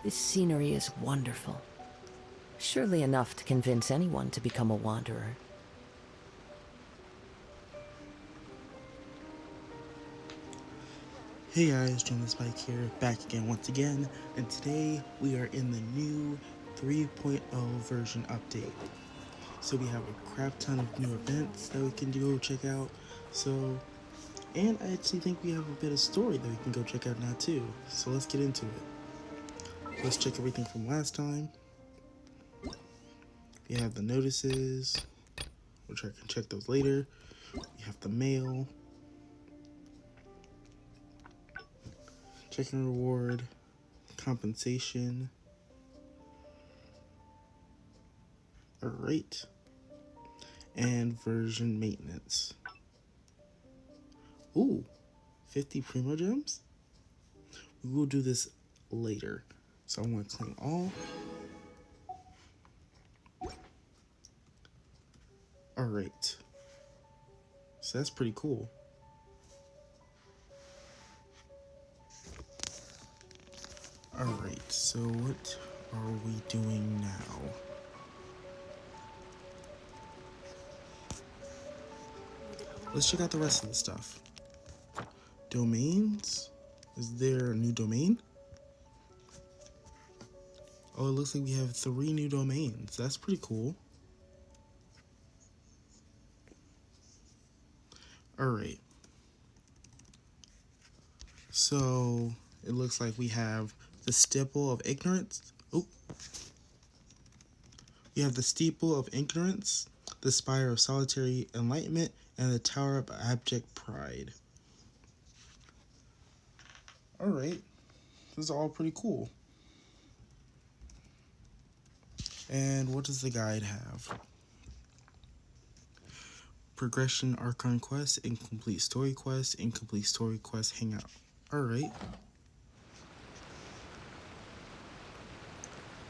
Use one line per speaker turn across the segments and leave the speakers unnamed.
This scenery is wonderful. Surely enough to convince anyone to become a wanderer.
Hey guys, Jonas Bike here, back again once again, and today we are in the new 3.0 version update. So we have a crap ton of new events that we can go check out, and I actually think we have a bit of story that we can go check out now too, so let's get into it. Let's check everything from last time. We have the notices, which I can check those later. We have the mail, checking reward, compensation. Alright. And version maintenance. Ooh, 50 Primo Gems? We will do this later. So I'm going to claim all. Alright. So that's pretty cool. Alright, so what are we doing now? Let's check out the rest of the stuff. Domains? Is there a new domain? Oh, it looks like we have 3 new domains. That's pretty cool. Alright. So, it looks like we have the Steeple of Ignorance. Oh. We have the Steeple of Ignorance, the Spire of Solitary Enlightenment, and the Tower of Abject Pride. Alright. This is all pretty cool. And what does the guide have? Progression Archon Quest, Incomplete Story Quest, Incomplete Story Quest Hangout. Alright.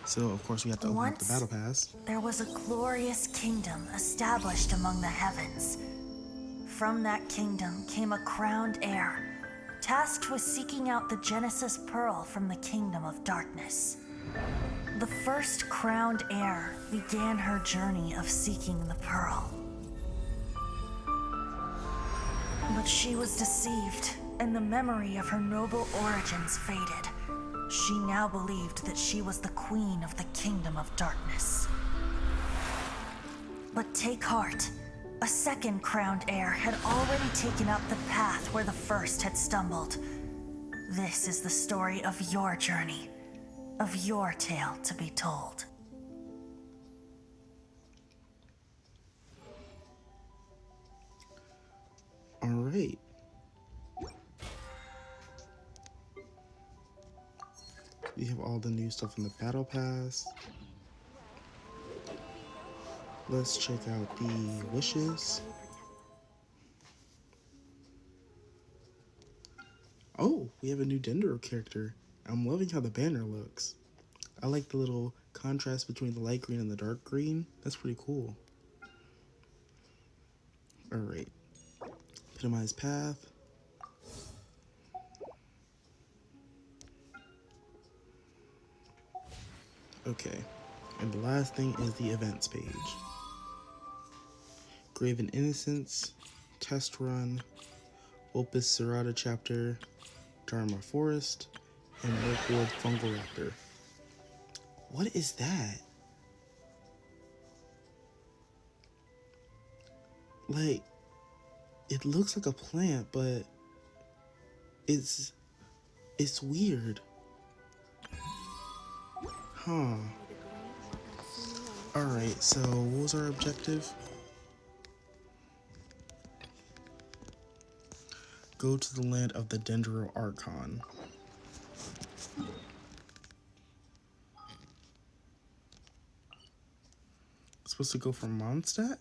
So, of course, we have to open up the Battle Pass.
There was a glorious kingdom established among the heavens. From that kingdom came a crowned heir, tasked with seeking out the Genesis Pearl from the kingdom of darkness. The first crowned heir began her journey of seeking the pearl. But she was deceived, and the memory of her noble origins faded. She now believed that she was the queen of the kingdom of darkness. But take heart. A second crowned heir had already taken up the path where the first had stumbled. This is the story of your journey, of your tale to be told.
Alright. We have all the new stuff in the Battle Pass. Let's check out the wishes. Oh, we have a new Dendro character. I'm loving how the banner looks. I like the little contrast between the light green and the dark green. That's pretty cool. Alright. Epitomize path. Okay. And the last thing is the events page. Graven Innocence, Test Run, Opus Serrata Chapter, Dharma Forest, and Milkwood Fungal Raptor. What is that? Like, it looks like a plant, but it's weird. Huh. Alright, so what was our objective? Go to the land of the Dendro Archon. Supposed to go from Mondstadt?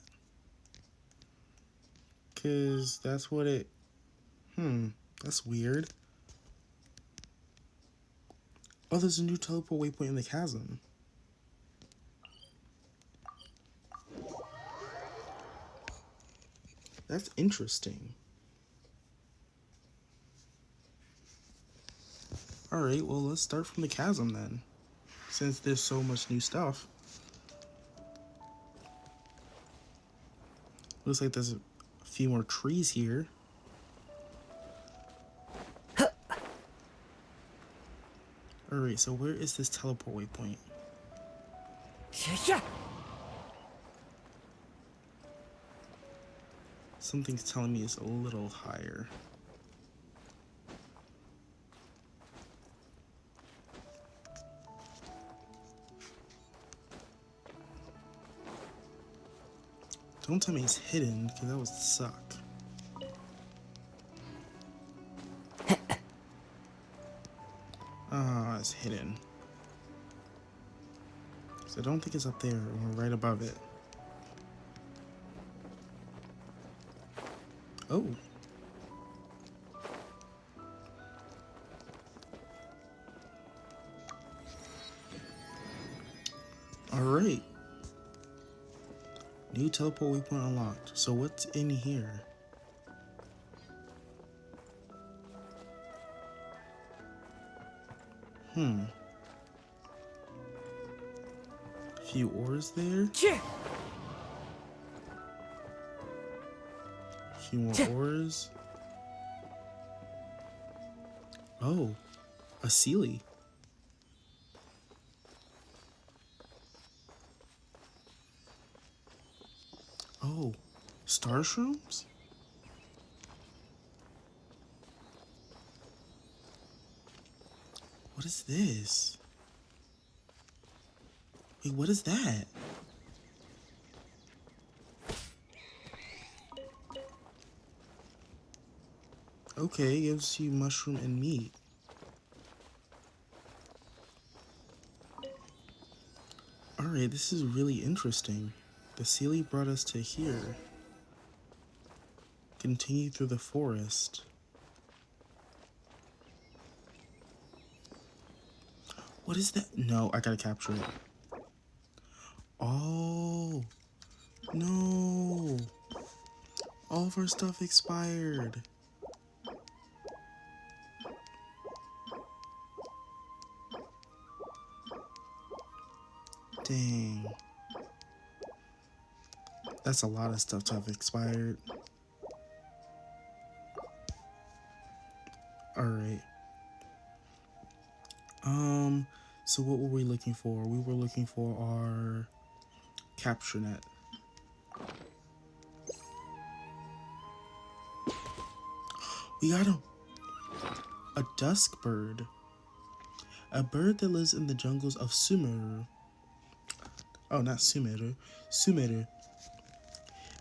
Cause that's what it... that's weird. Oh, there's a new teleport waypoint in the chasm. That's interesting. Alright, well, let's start from the chasm then. since there's so much new stuff. Looks like there's a few more trees here. Alright, so where is this teleport waypoint? Something's telling me it's a little higher. Don't tell me it's hidden, because that would suck. Ah, it's hidden. So I don't think it's up there, or right above it. Oh. Alright. New teleport waypoint unlocked. So what's in here? Few ores there. Few more ores. Oh, a Sealy. Oh, star shrooms? What is this? Wait, what is that? Okay, gives you mushroom and meat. Alright, this is really interesting. The Sealy brought us to here. Continue through the forest. What is that? No, I gotta capture it. Oh, no. All of our stuff expired. Dang. That's a lot of stuff to have expired. Alright. So what were we looking for? We were looking for our capture net. We got him! A dusk bird. A bird that lives in the jungles of Sumeru. Oh, not Sumeru. Sumeru.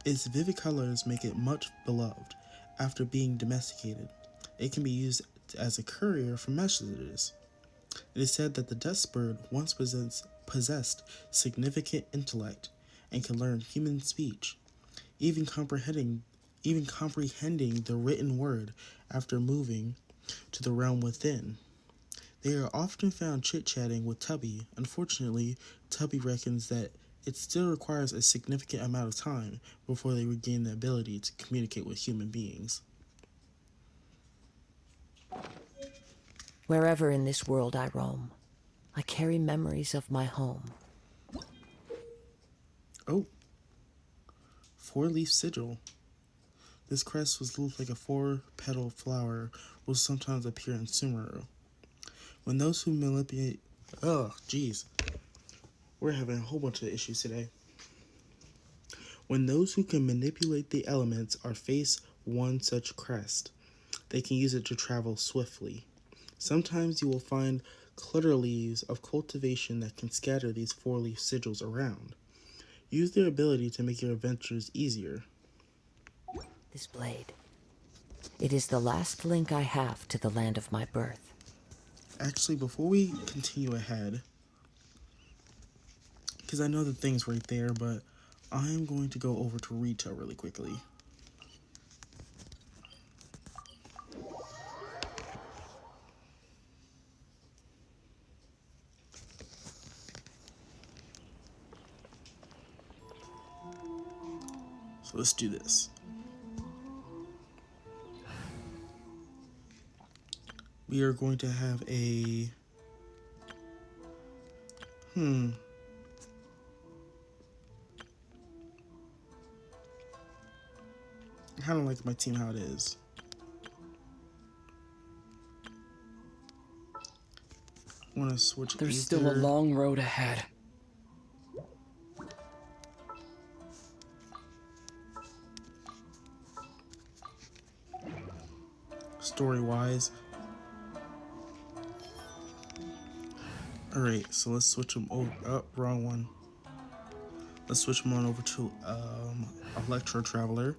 Its vivid colors make it much beloved. After being domesticated, it can be used as a courier for messages. It is said that the dusk bird once possessed significant intellect and can learn human speech, even comprehending the written word after moving to the realm within. They are often found chit-chatting with Tubby. Unfortunately, Tubby reckons that it still requires a significant amount of time before they regain the ability to communicate with human beings.
Wherever in this world I roam, I carry memories of my home.
Oh, 4-leaf sigil. This crest was looked like a 4-petal flower will sometimes appear in Sumeru. When those who manipulate... Oh, jeez. We're having a whole bunch of issues today. When those who can manipulate the elements are faced one such crest, they can use it to travel swiftly. Sometimes you will find clutter leaves of cultivation that can scatter these 4-leaf sigils around. Use their ability to make your adventures easier.
This blade. It is the last link I have to the land of my birth.
Actually, before we continue ahead, because I know the thing's right there, but I'm going to go over to retail really quickly. So let's do this. We are going to have a Hmm. I kind of like my team how it is. Want to switch
There's
Aether.
still a long road ahead.
Story-wise. Alright, so let's switch them. Oh, wrong one. Let's switch them on over to Electro Traveler.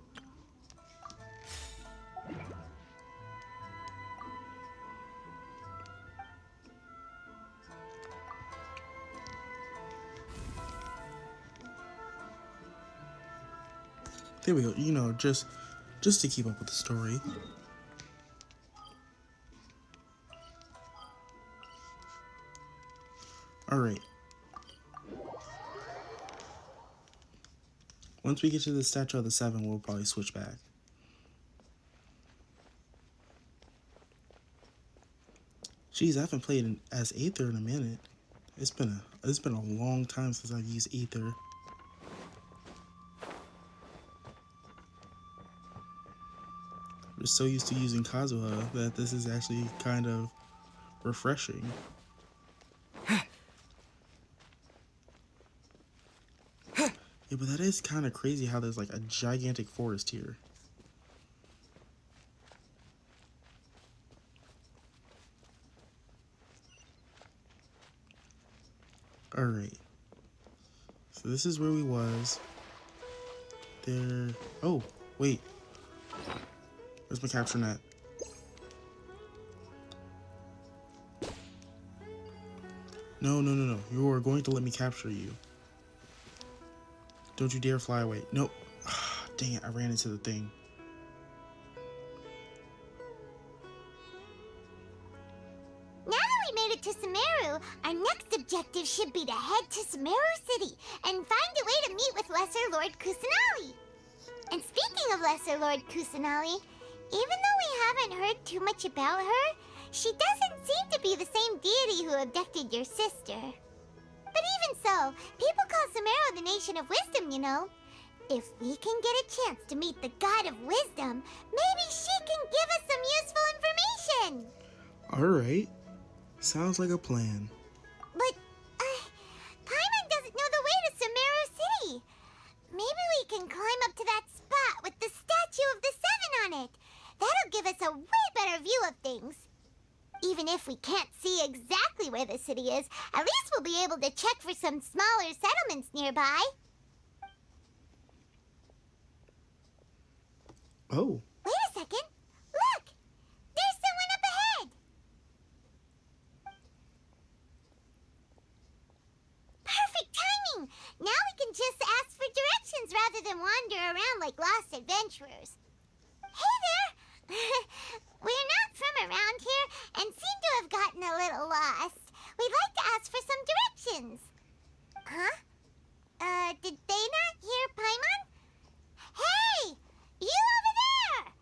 There we go. You know, just to keep up with the story. Alright. Once we get to the Statue of the Seven, we'll probably switch back. Jeez, I haven't played as Aether in a minute. It's been a long time since I've used Aether. I'm just so used to using Kazuha that this is actually kind of refreshing. Yeah, but that is kind of crazy how there's like a gigantic forest here. Alright. So this is where we was. There... Oh, wait. Where's my capture net? No. You are going to let me capture you. Don't you dare fly away. Nope. Dang it, I ran into the thing.
Now that we made it to Sumeru, our next objective should be to head to Sumeru City and find a way to meet with Lesser Lord Kusanali. And speaking of Lesser Lord Kusanali, even though we haven't heard too much about her, she doesn't seem to be the same deity who abducted your sister. But even so, people call Sumeru the Nation of Wisdom, you know. If we can get a chance to meet the God of Wisdom, maybe she can give us some useful information.
Alright. Sounds like a plan.
But, Paimon doesn't know the way to Sumeru City. Maybe we can climb up to that spot with the Statue of the Seven on it. That'll give us a way better view of things. Even if we can't see exactly where the city is, at least we'll be able to check for some smaller settlements nearby.
Oh.
Wait a second. Look! There's someone up ahead! Perfect timing! Now we can just ask for directions rather than wander around like lost adventurers. Hey there! We're not from around here and seem to have gotten a little lost. We'd like to ask for some directions. Huh? Did they not hear Paimon? Hey! You over there!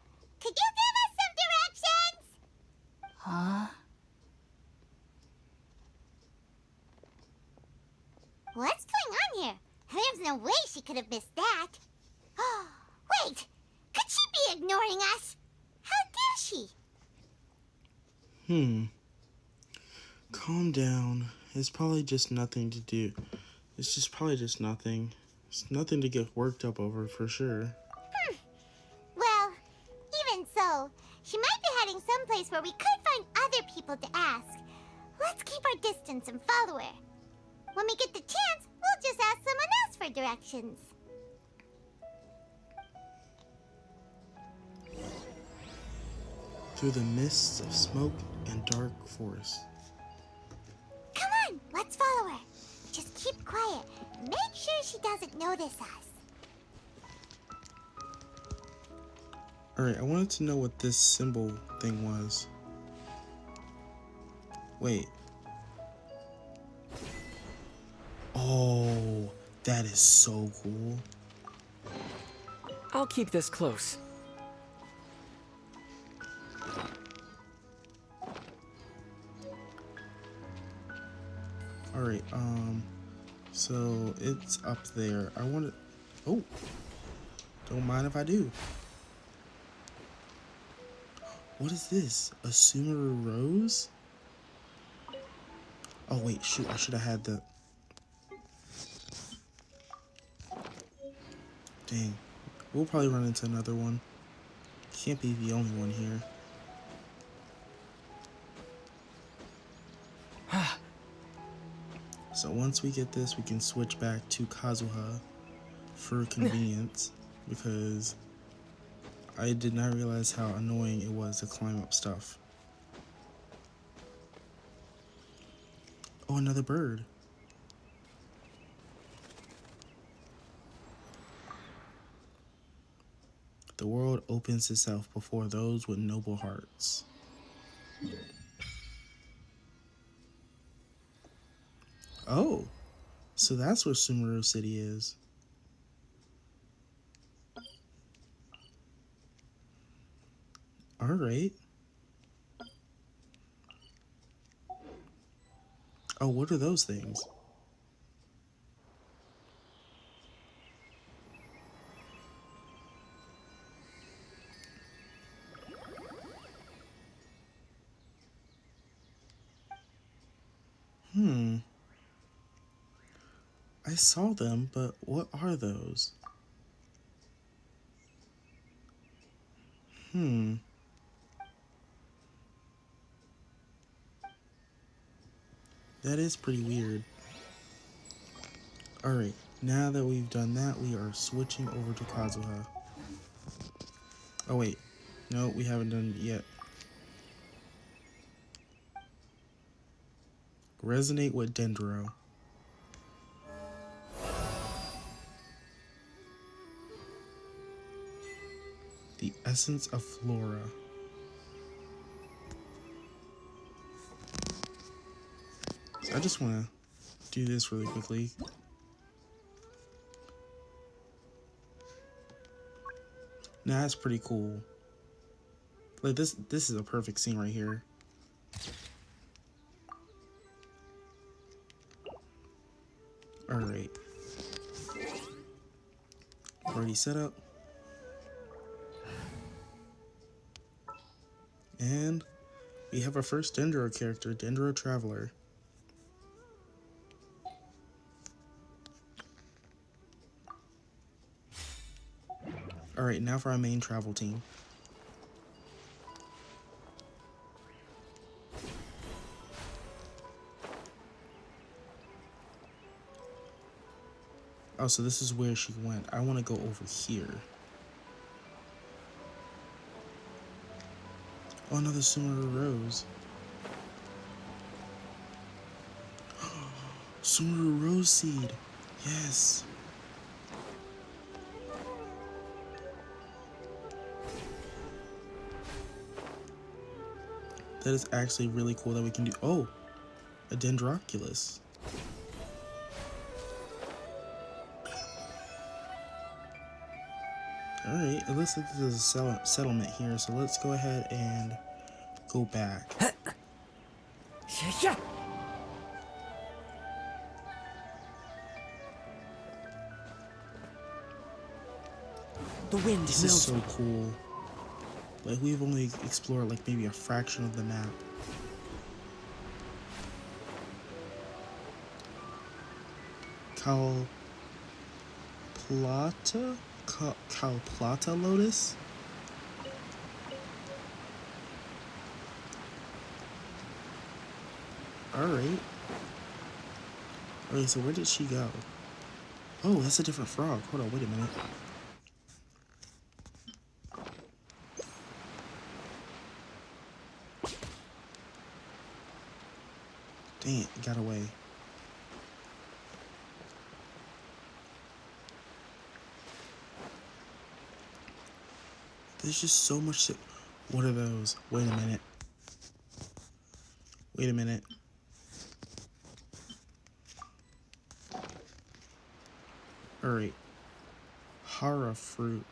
Could you give us some directions?
Huh?
What's going on here? There's no way she could have missed that. Wait! Could she be ignoring us? How dare she?
Calm down. It's probably just nothing to do. It's just probably just nothing. It's nothing to get worked up over for sure.
Well, even so, she might be heading someplace where we could find other people to ask. Let's keep our distance and follow her. When we get the chance, we'll just ask someone else for directions.
Through the mists of smoke and dark forest.
Come on, let's follow her. Just keep quiet. Make sure she doesn't notice us.
Alright, I wanted to know what this symbol thing was. Wait. Oh, that is so cool.
I'll keep this close.
Alright, so it's up there. I want to... Oh! Don't mind if I do. What is this? A Sumeru Rose? Oh, wait, shoot. I should have had the... Dang. We'll probably run into another one. Can't be the only one here. So once we get this, we can switch back to Kazuha for convenience, because I did not realize how annoying it was to climb up stuff. Oh, another bird. The world opens itself before those with noble hearts. Oh, so that's where Sumeru City is. Alright. Oh, what are those things? I saw them, but what are those? That is pretty weird. Alright, now that we've done that, we are switching over to Kazuha. Oh wait, no, we haven't done it yet. Resonate with Dendro. The essence of Flora. So I just want to do this really quickly. Nah, that's pretty cool. Like this is a perfect scene right here. Alright. Already set up. And we have our first Dendro character, Dendro Traveler. Alright, now for our main travel team. Oh, so this is where she went. I want to go over here. Oh, another Sumeru Rose. Sumeru Rose Seed. Yes. That is actually really cool that we can do. Oh, a Dendroculus. Alright, it looks like there's a settlement here, so let's go ahead and go back.
The wind
This is so cool. Like, we've only explored like maybe a fraction of the map. Calplata Lotus? Alright. Okay, so where did she go? Oh, that's a different frog. Hold on, wait a minute. Dang it, it got away. There's just so much to... What are those? Wait a minute. Wait a minute. Alright. Hara fruit.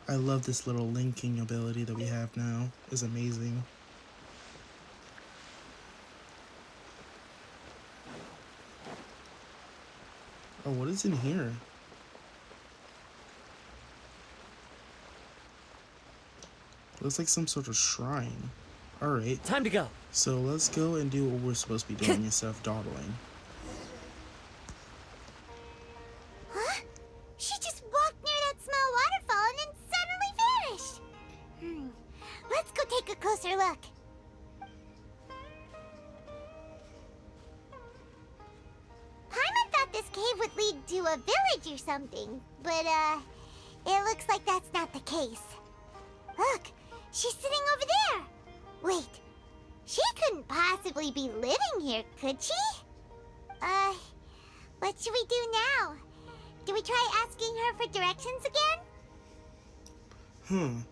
I love this little linking ability that we have now. It's amazing. Oh, what is in here? Looks like some sort of shrine. Alright,
Time to go.
so let's go and do what we're supposed to be doing instead of dawdling.
Huh? She just walked near that small waterfall and then suddenly vanished. Let's go take a closer look. Paimon thought this cave would lead to a village or something, but it looks like that's not the case. Look, she's sitting over there. Wait, she couldn't possibly be living here, could she? What should we do now? Do we try asking her for directions again?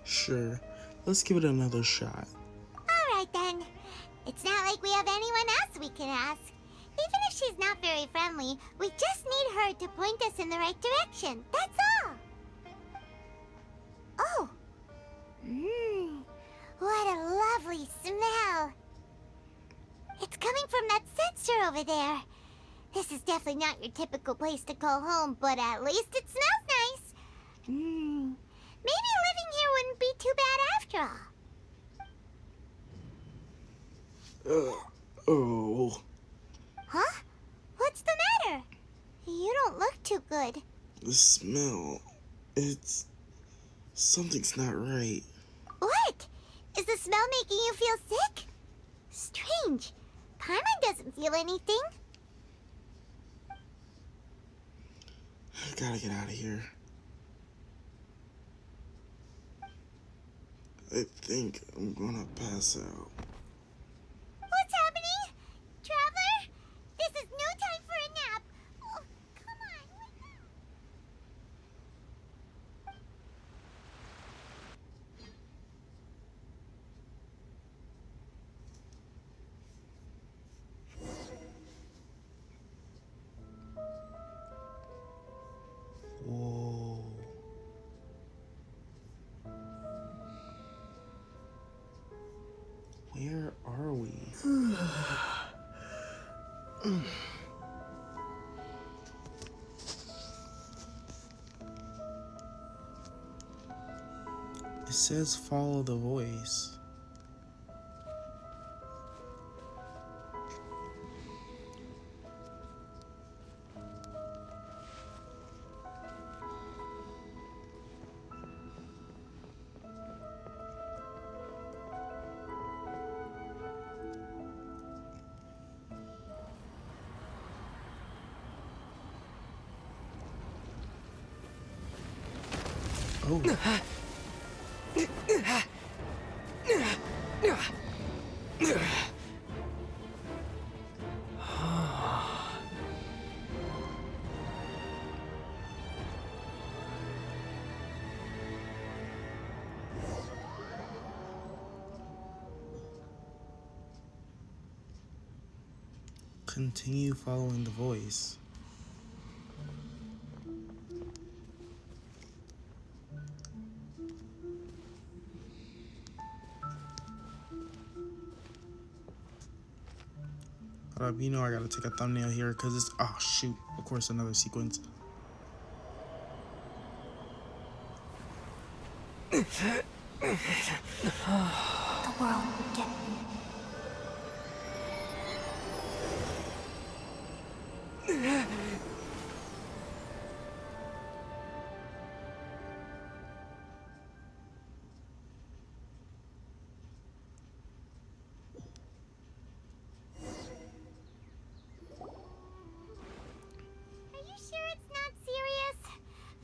Sure, let's give it another shot.
Alright then. It's not like we have anyone else we can ask. Even if she's not very friendly, we just need her to point us in the right direction. That's all. Oh. What a lovely smell. It's coming from that sensor over there. This is definitely not your typical place to call home, but at least it smells nice. Maybe living here wouldn't be too bad after all.
Oh.
Huh? What's the matter? You don't look too good.
The smell. Something's not right.
What? Is the smell making you feel sick? Strange. Paimon doesn't feel anything.
I gotta get out of here. I think I'm gonna pass out.
What's happening? Traveler? This is no time for a nap. Oh, come on, wake up.
Whoa. Where are we? It says follow the voice. Oh. Continue following the voice. You know I gotta take a thumbnail here because it's, oh shoot, of course another sequence.
The world would get me.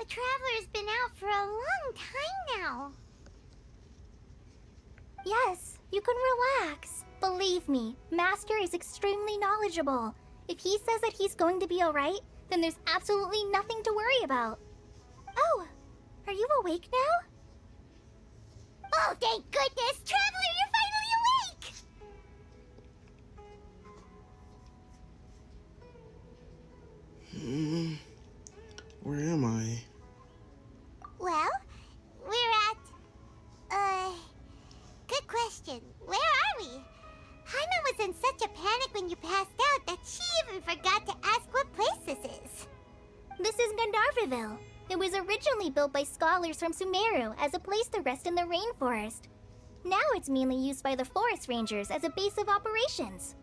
Traveler's been out for a long time now.
Yes, you can relax. Believe me, Master is extremely knowledgeable. If he says that he's going to be alright, then there's absolutely nothing to worry about. Oh, are you awake now?
Oh, thank goodness! Traveler, you're finally awake!
Where am I?
Well,
Gondarville. It was originally built by scholars from Sumeru as a place to rest in the rainforest. Now it's mainly used by the forest rangers as a base of operations.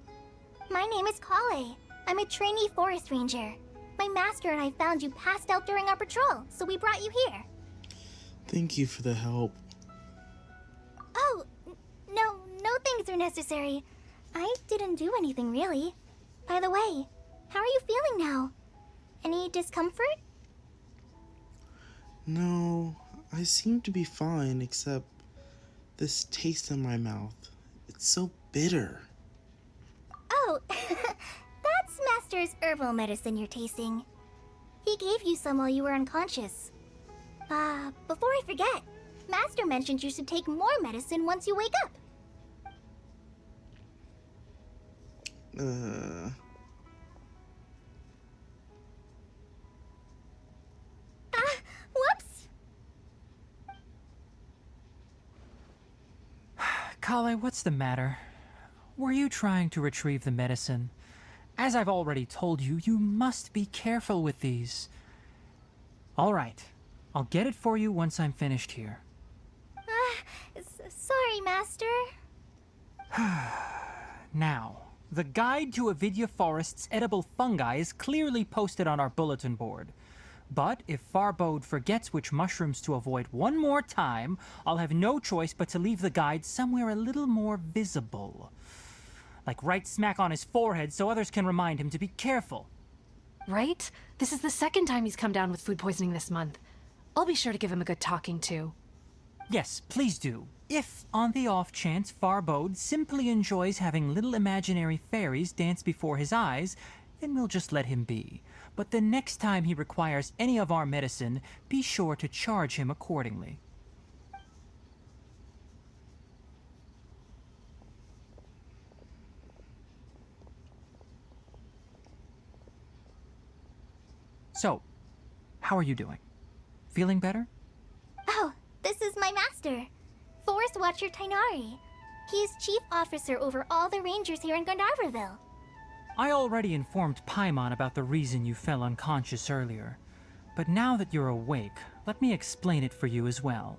My name is Kale. I'm a trainee forest ranger. My master and I found you passed out during our patrol, so we brought you here.
Thank you for the help.
Oh, no things are necessary. I didn't do anything really. By the way, how are you feeling now? Any discomfort?
No, I seem to be fine, except this taste in my mouth. It's so bitter.
Oh, that's Master's herbal medicine you're tasting. He gave you some while you were unconscious. Before I forget, Master mentioned you should take more medicine once you wake up. Whoops!
Kale, what's the matter? Were you trying to retrieve the medicine? As I've already told you, you must be careful with these. All right, I'll get it for you once I'm finished here.
Sorry, Master.
Now, the guide to Avidya Forest's edible fungi is clearly posted on our bulletin board. But if Farbode forgets which mushrooms to avoid one more time, I'll have no choice but to leave the guide somewhere a little more visible. Like right smack on his forehead so others can remind him to be careful.
Right? This is the second time he's come down with food poisoning this month. I'll be sure to give him a good talking to.
Yes, please do. If, on the off chance, Farbode simply enjoys having little imaginary fairies dance before his eyes, then we'll just let him be. But the next time he requires any of our medicine, be sure to charge him accordingly. So, how are you doing? Feeling better?
Oh, this is my master, Forest Watcher Tainari. He is chief officer over all the rangers here in Gondarverville.
I already informed Paimon about the reason you fell unconscious earlier. But now that you're awake, let me explain it for you as well.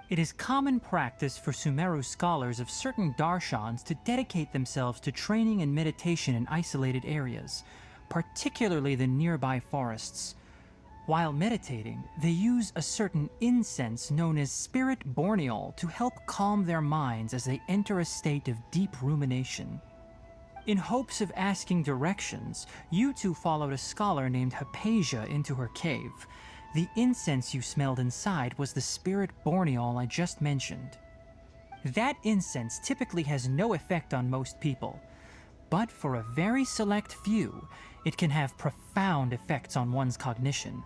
It is common practice for Sumeru scholars of certain darshans to dedicate themselves to training and meditation in isolated areas, particularly the nearby forests. While meditating, they use a certain incense known as spirit borneol to help calm their minds as they enter a state of deep rumination. In hopes of asking directions, you two followed a scholar named Hypatia into her cave. The incense you smelled inside was the spirit borneol I just mentioned. That incense typically has no effect on most people, but for a very select few, it can have profound effects on one's cognition,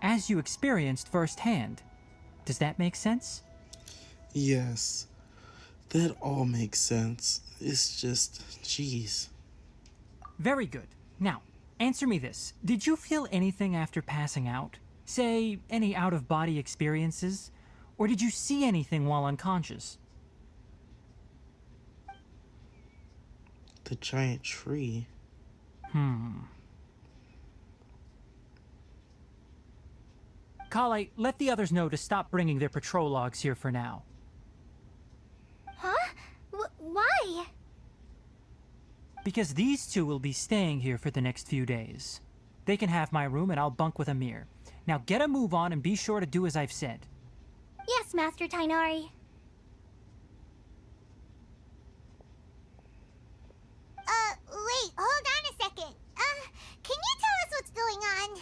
as you experienced firsthand. Does that make sense?
Yes, that all makes sense. It's just, jeez.
Very good. Now, answer me this. Did you feel anything after passing out? Say, any out-of-body experiences? Or did you see anything while unconscious?
The giant tree.
Kale, let the others know to stop bringing their patrol logs here for now.
Huh? Why?
Because these two will be staying here for the next few days. They can have my room and I'll bunk with Amir. Now get a move on and be sure to do as I've said.
Yes, Master Tainari.
Wait, hold on a second. Can you tell us what's going on?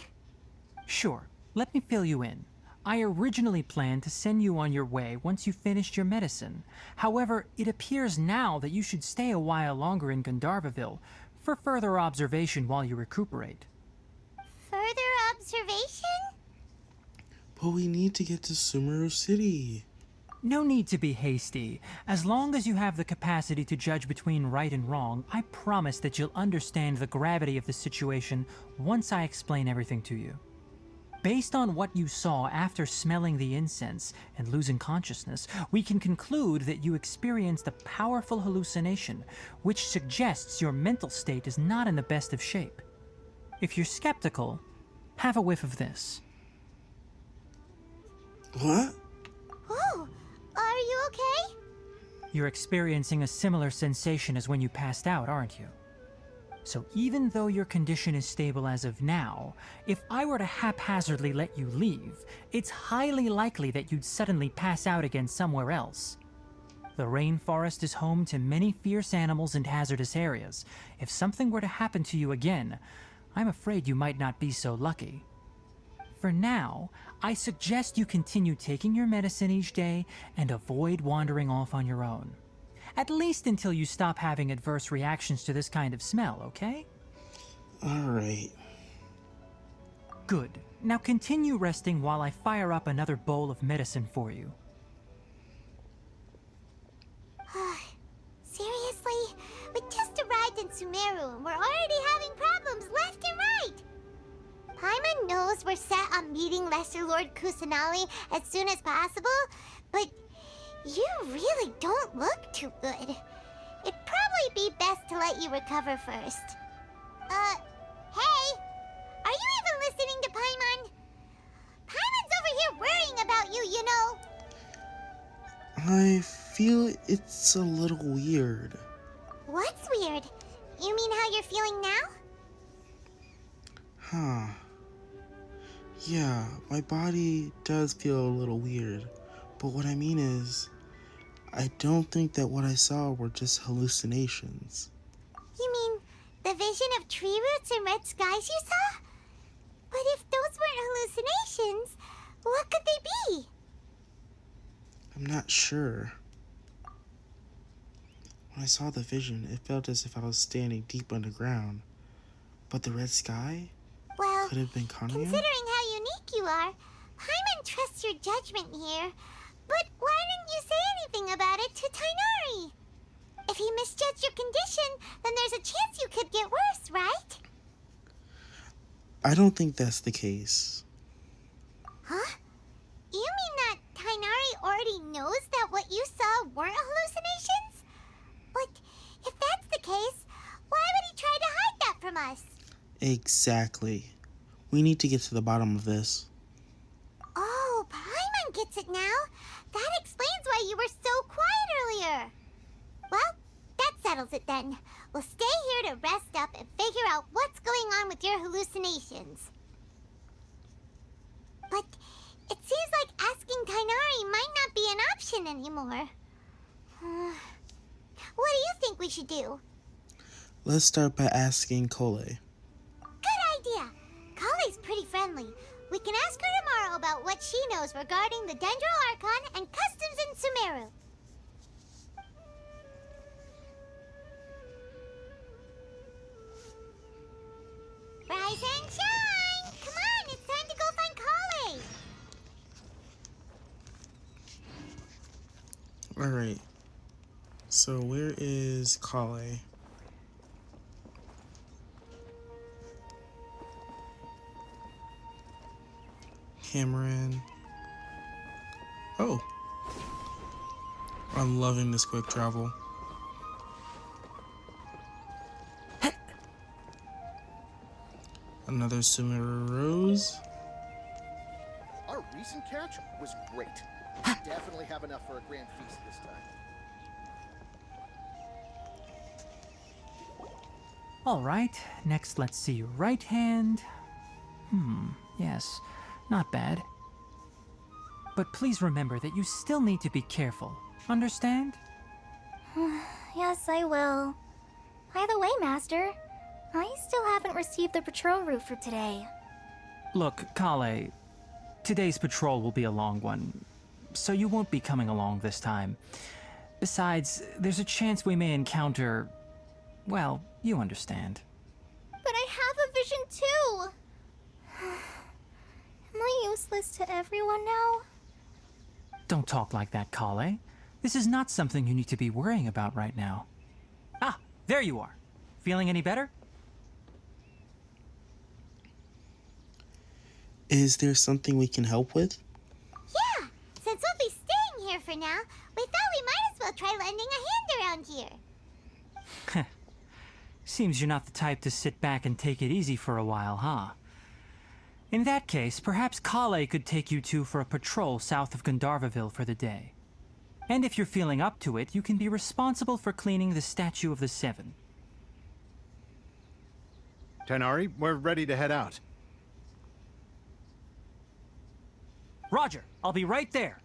Sure, let me fill you in. I originally planned to send you on your way once you finished your medicine. However, it appears now that you should stay a while longer in Gondarville for further observation while you recuperate.
Further observation?
But we need to get to Sumeru City.
No need to be hasty. As long as you have the capacity to judge between right and wrong, I promise that you'll understand the gravity of the situation once I explain everything to you. Based on what you saw after smelling the incense and losing consciousness, we can conclude that you experienced a powerful hallucination, which suggests your mental state is not in the best of shape. If you're skeptical, have a whiff of this.
What?
Oh, are you okay?
You're experiencing a similar sensation as when you passed out, aren't you? So even though your condition is stable as of now, if I were to haphazardly let you leave, it's highly likely that you'd suddenly pass out again somewhere else. The rainforest is home to many fierce animals and hazardous areas. If something were to happen to you again, I'm afraid you might not be so lucky. For now, I suggest you continue taking your medicine each day and avoid wandering off on your own. At least until you stop having adverse reactions to this kind of smell, okay?
Alright.
Good. Now continue resting while I fire up another bowl of medicine for you.
Seriously? We just arrived in Sumeru and we're already having problems left and right! Paimon knows we're set on meeting Lesser Lord Kusanali as soon as possible, but you really don't look too good. It'd probably be best to let you recover first. Hey! Are you even listening to Paimon? Paimon's over here worrying about you, you know!
I feel it's a little weird.
What's weird? You mean how you're feeling now?
Huh. Yeah, my body does feel a little weird. But what I mean is, I don't think that what I saw were just hallucinations.
You mean the vision of tree roots and red skies you saw? But if those weren't hallucinations, what could they be?
I'm not sure. When I saw the vision, it felt as if I was standing deep underground. But the red sky?
Well,
Could have been Kanye?
considering how unique you are, Paimon trusts your judgment here. But why didn't you say anything about it to Tainari? If he misjudged your condition, then there's a chance you could get worse, right?
I don't think that's the case.
Huh? You mean that Tainari already knows that what you saw weren't hallucinations? But if that's the case, why would he try to hide that from us?
Exactly. We need to get to the bottom of this.
Oh, Paimon gets it now. That explains why you were so quiet earlier. Well, that settles it then. We'll stay here to rest up and figure out what's going on with your hallucinations. But it seems like asking Tainari might not be an option anymore. What do you think we should do?
Let's start by asking Kole.
Good idea. Kale's pretty friendly. We can ask her tomorrow about what she knows regarding the Dendro Archon and customs in Sumeru. Rise and shine! Come on, it's time to go find Kale!
Alright. So where is Kale? Cameron. Oh. I'm loving this quick travel. Another Sumeru Rose.
Our recent catch was great. Definitely have enough for a grand feast this time.
All right, next let's see your right hand. Yes, not bad. But please remember that you still need to be careful. Understand?
Yes, I will. By the way, Master, I still haven't received the patrol route for today.
Look, Kale, today's patrol will be a long one, so you won't be coming along this time. Besides, there's a chance we may encounter... well, you understand.
But I have a vision too! Am I useless to everyone now?
Don't talk like that, Kale. This is not something you need to be worrying about right now. Ah, there you are. Feeling any better?
Is there something we can help with?
Yeah, since we'll be staying here for now, we thought we might as well try lending a hand around here.
Seems you're not the type to sit back and take it easy for a while, huh? In that case, perhaps Kale could take you two for a patrol south of Gandharvaville for the day. And if you're feeling up to it, you can be responsible for cleaning the Statue of the Seven.
Tighnari, we're ready to head out.
Roger, I'll be right there.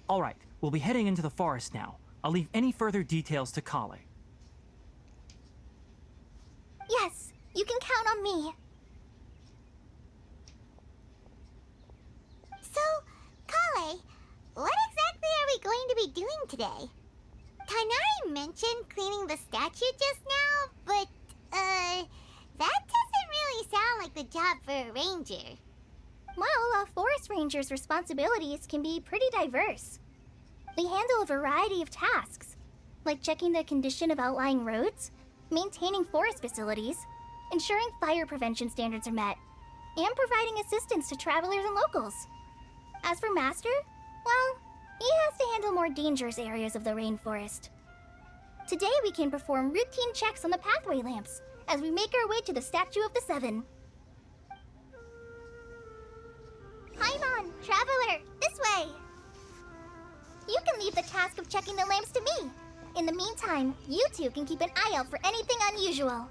All right, we'll be heading into the forest now. I'll leave any further details to Kale.
Yes, you can count on me.
So, Kale, what exactly are we going to be doing today? Tighnari mentioned cleaning the statue just now, but, that doesn't really sound like the job for a ranger.
Well, a forest ranger's responsibilities can be pretty diverse. They handle a variety of tasks, like checking the condition of outlying roads, maintaining forest facilities, ensuring fire prevention standards are met, and providing assistance to travelers and locals. As for Master, well, he has to handle more dangerous areas of the rainforest. Today we can perform routine checks on the pathway lamps as we make our way to the Statue of the Seven. Paimon, traveler, this way! You can leave the task of checking the lamps to me. In the meantime, you two can keep an eye out for anything unusual.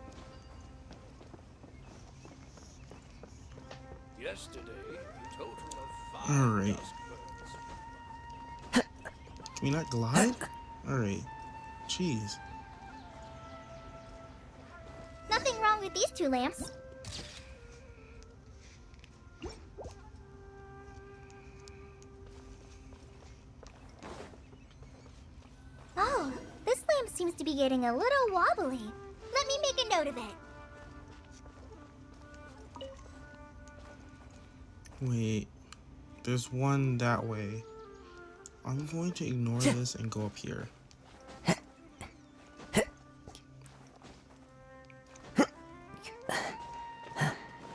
Yesterday, a total of 5
Alright.
dusk birds.
Can we not glide? Alright. Jeez.
Nothing wrong with these two lamps. Oh, this lamp seems to be getting a little wobbly. Let me make a note of it.
Wait. There's one that way. I'm going to ignore this and go up here.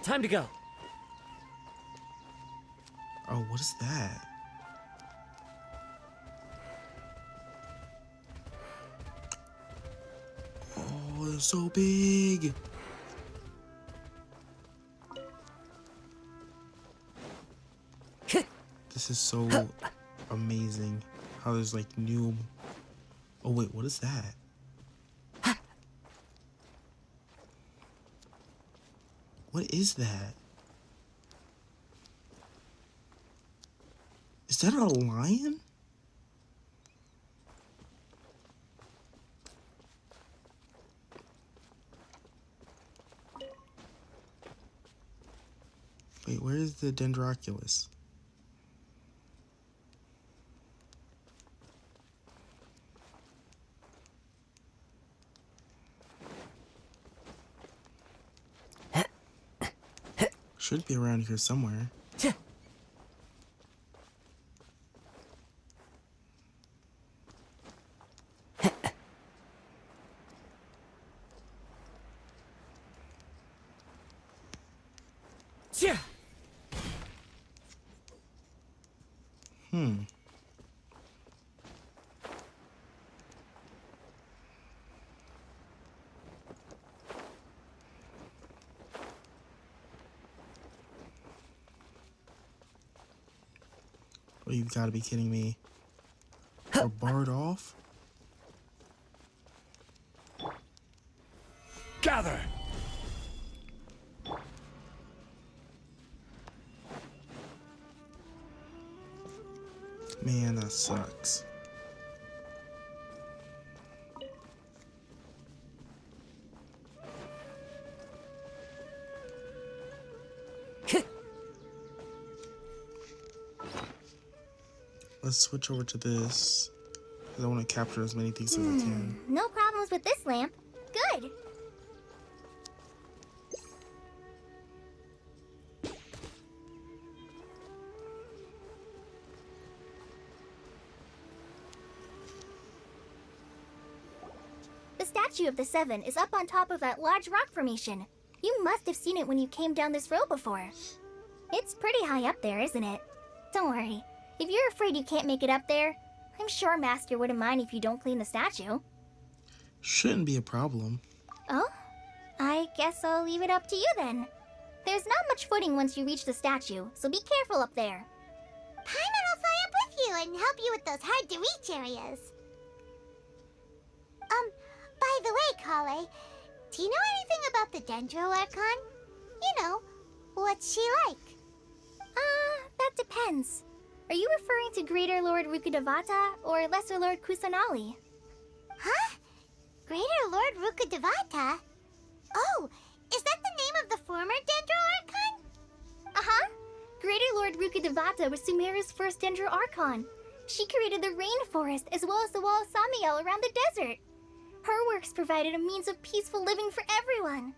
Time to go.
Oh, what is that? Oh, they're so big. This is so amazing. How there's like new... Oh wait, what is that? What is that? Is that a lion? Wait, where is the Dendroculus? Should be around here somewhere. Oh, you've got to be kidding me. We're barred off?
Gather!
Man, that sucks. Let's switch over to this, because I want to capture as many things as I can.
No problems with this lamp. Good. The Statue of the Seven is up on top of that large rock formation. You must have seen it when you came down this road before. It's pretty high up there, isn't it? Don't worry. If you're afraid you can't make it up there, I'm sure Master wouldn't mind if you don't clean the statue.
Shouldn't be a problem.
Oh? I guess I'll leave it up to you then. There's not much footing once you reach the statue, so be careful up there.
Paimon will fly up with you and help you with those hard-to-reach areas. By the way, Kale, do you know anything about the Dendro Archon? You know, what's she like?
That depends. Are you referring to Greater Lord Rukkhadevata or Lesser Lord Kusanali?
Huh? Greater Lord Rukkhadevata? Oh, is that the name of the former Dendro Archon?
Uh-huh. Greater Lord Rukkhadevata was Sumeru's first Dendro Archon. She created the rainforest as well as the wall of Samiel around the desert. Her works provided a means of peaceful living for everyone.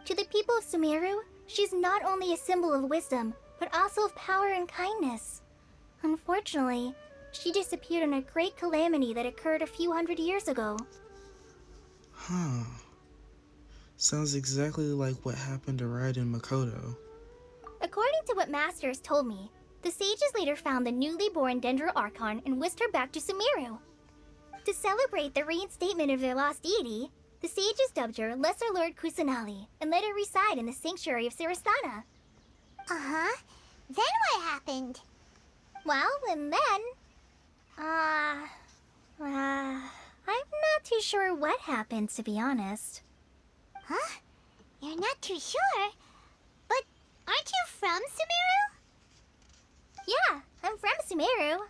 To the people of Sumeru, she's not only a symbol of wisdom, but also of power and kindness. Unfortunately, she disappeared in a great calamity that occurred a few hundred years ago.
Huh. Sounds exactly like what happened to Raiden and Makoto.
According to what Master has told me, the sages later found the newly born Dendro Archon and whisked her back to Sumeru. To celebrate the reinstatement of their lost deity, the sages dubbed her Lesser Lord Kusanali and let her reside in the sanctuary of Sarastana.
Uh-huh. Then what happened?
Well, and then... I'm not too sure what happened, to be honest.
Huh? You're not too sure? But aren't you from Sumeru?
Yeah, I'm from Sumeru.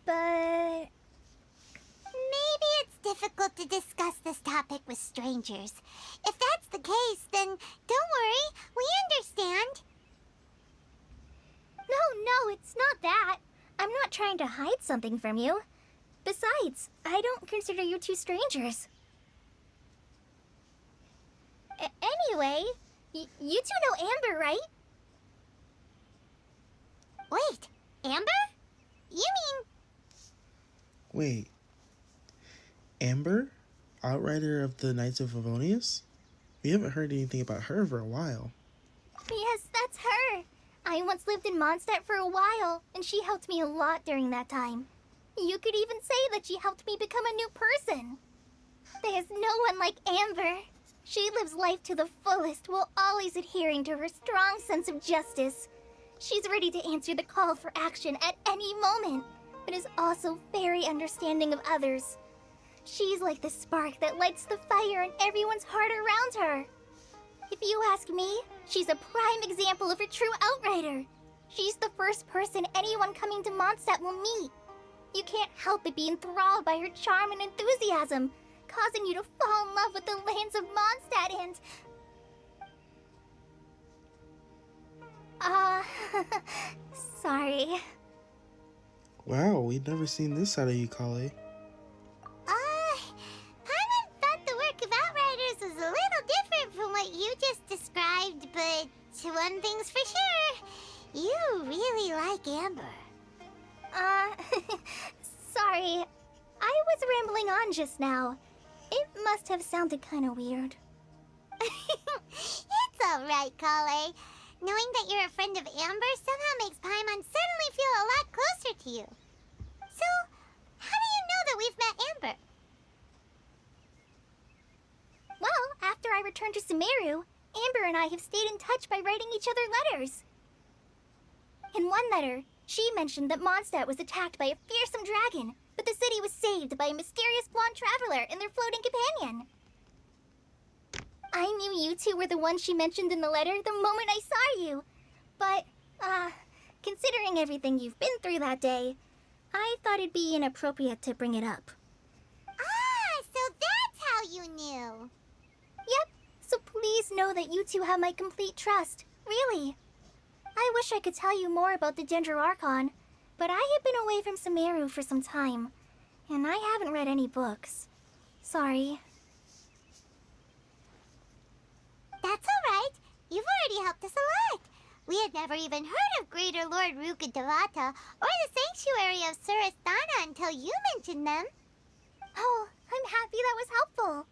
But...
Maybe it's difficult to discuss this topic with strangers. If that's the case, then don't worry, we understand.
No, it's not that. I'm not trying to hide something from you. Besides, I don't consider you two strangers. Anyway, you two know Amber, right?
Wait, Amber? You mean...
Wait. Amber? Outrider of the Knights of Favonius? We haven't heard anything about her for a while.
Yes, that's her. I once lived in Mondstadt for a while, and she helped me a lot during that time. You could even say that she helped me become a new person. There's no one like Amber. She lives life to the fullest while always adhering to her strong sense of justice. She's ready to answer the call for action at any moment, but is also very understanding of others. She's like the spark that lights the fire in everyone's heart around her. If you ask me, she's a prime example of a true outrider. She's the first person anyone coming to Mondstadt will meet. You can't help but be enthralled by her charm and enthusiasm, causing you to fall in love with the lands of Mondstadt and... sorry.
Wow, we'd never seen this side of you, Kale.
Paimon thought the work of Outriders was a little different from what you just described, but one thing's for sure, you really like Amber.
Sorry. I was rambling on just now. It must have sounded kind of weird.
It's alright, Kale. Knowing that you're a friend of Amber somehow makes Paimon suddenly feel a lot closer to you. So, how do you know that we've met Amber?
Well, after I returned to Sumeru, Amber and I have stayed in touch by writing each other letters. In one letter, she mentioned that Mondstadt was attacked by a fearsome dragon, but the city was saved by a mysterious blonde traveler and their floating companion. I knew you two were the ones she mentioned in the letter the moment I saw you. But, considering everything you've been through that day, I thought it'd be inappropriate to bring it up.
Ah, so that's how you knew.
Yep, so please know that you two have my complete trust, really. I wish I could tell you more about the Dendro Archon, but I have been away from Sumeru for some time, and I haven't read any books. Sorry.
That's alright. You've already helped us a lot. We had never even heard of Greater Lord Rukkhadevata or the Sanctuary of Surasthana until you mentioned them.
Oh, I'm happy that was helpful.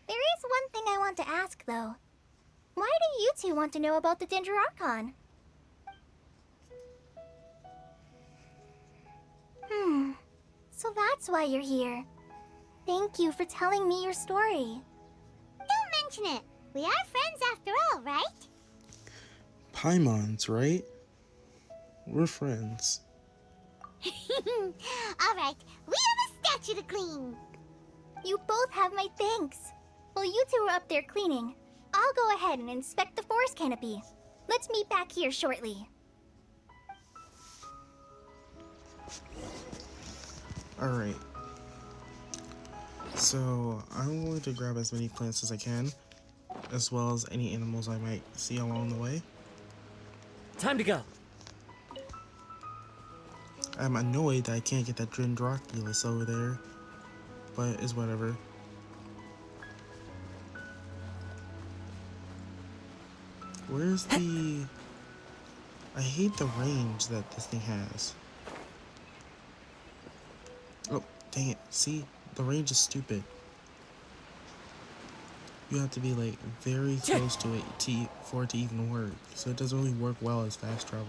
There is one thing I want to ask, though. Why do you two want to know about the Dendro Archon? So that's why you're here. Thank you for telling me your story.
Don't mention it. We are friends after all, right?
Paimons, right? We're friends.
Alright, we have a statue to clean.
You both have my thanks. While you two are up there cleaning, I'll go ahead and inspect the forest canopy. Let's meet back here shortly.
Alright. So, I'm going to grab as many plants as I can, as well as any animals I might see along the way.
Time to go.
I'm annoyed that I can't get that Dendroculus over there, but it's whatever. Where's the... I hate the range that this thing has. Oh, dang it. See? The range is stupid. You have to be, like, very close to it for it to even work. So it doesn't really work well as fast travel.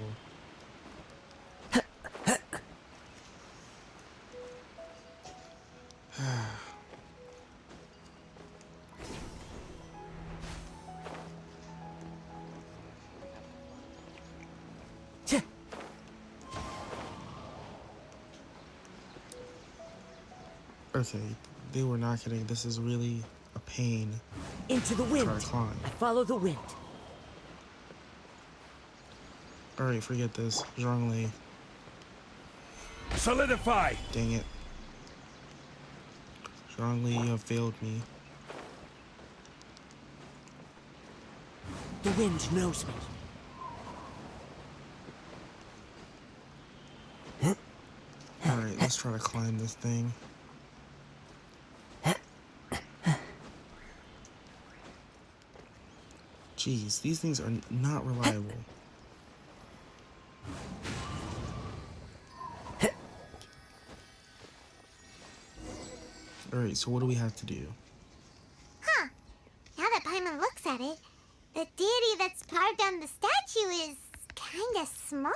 Okay, they were not kidding. This is really a pain.
Into the wind.
Try to climb.
I follow the wind.
Alright, forget this. Zhongli.
Solidify!
Dang it. Zhongli, you have failed me.
The wind knows me.
Alright, let's try to climb this thing. Jeez, these things are not reliable. Alright, so what do we have to do?
Huh. Now that Paimon looks at it, the deity that's carved on the statue is kinda small.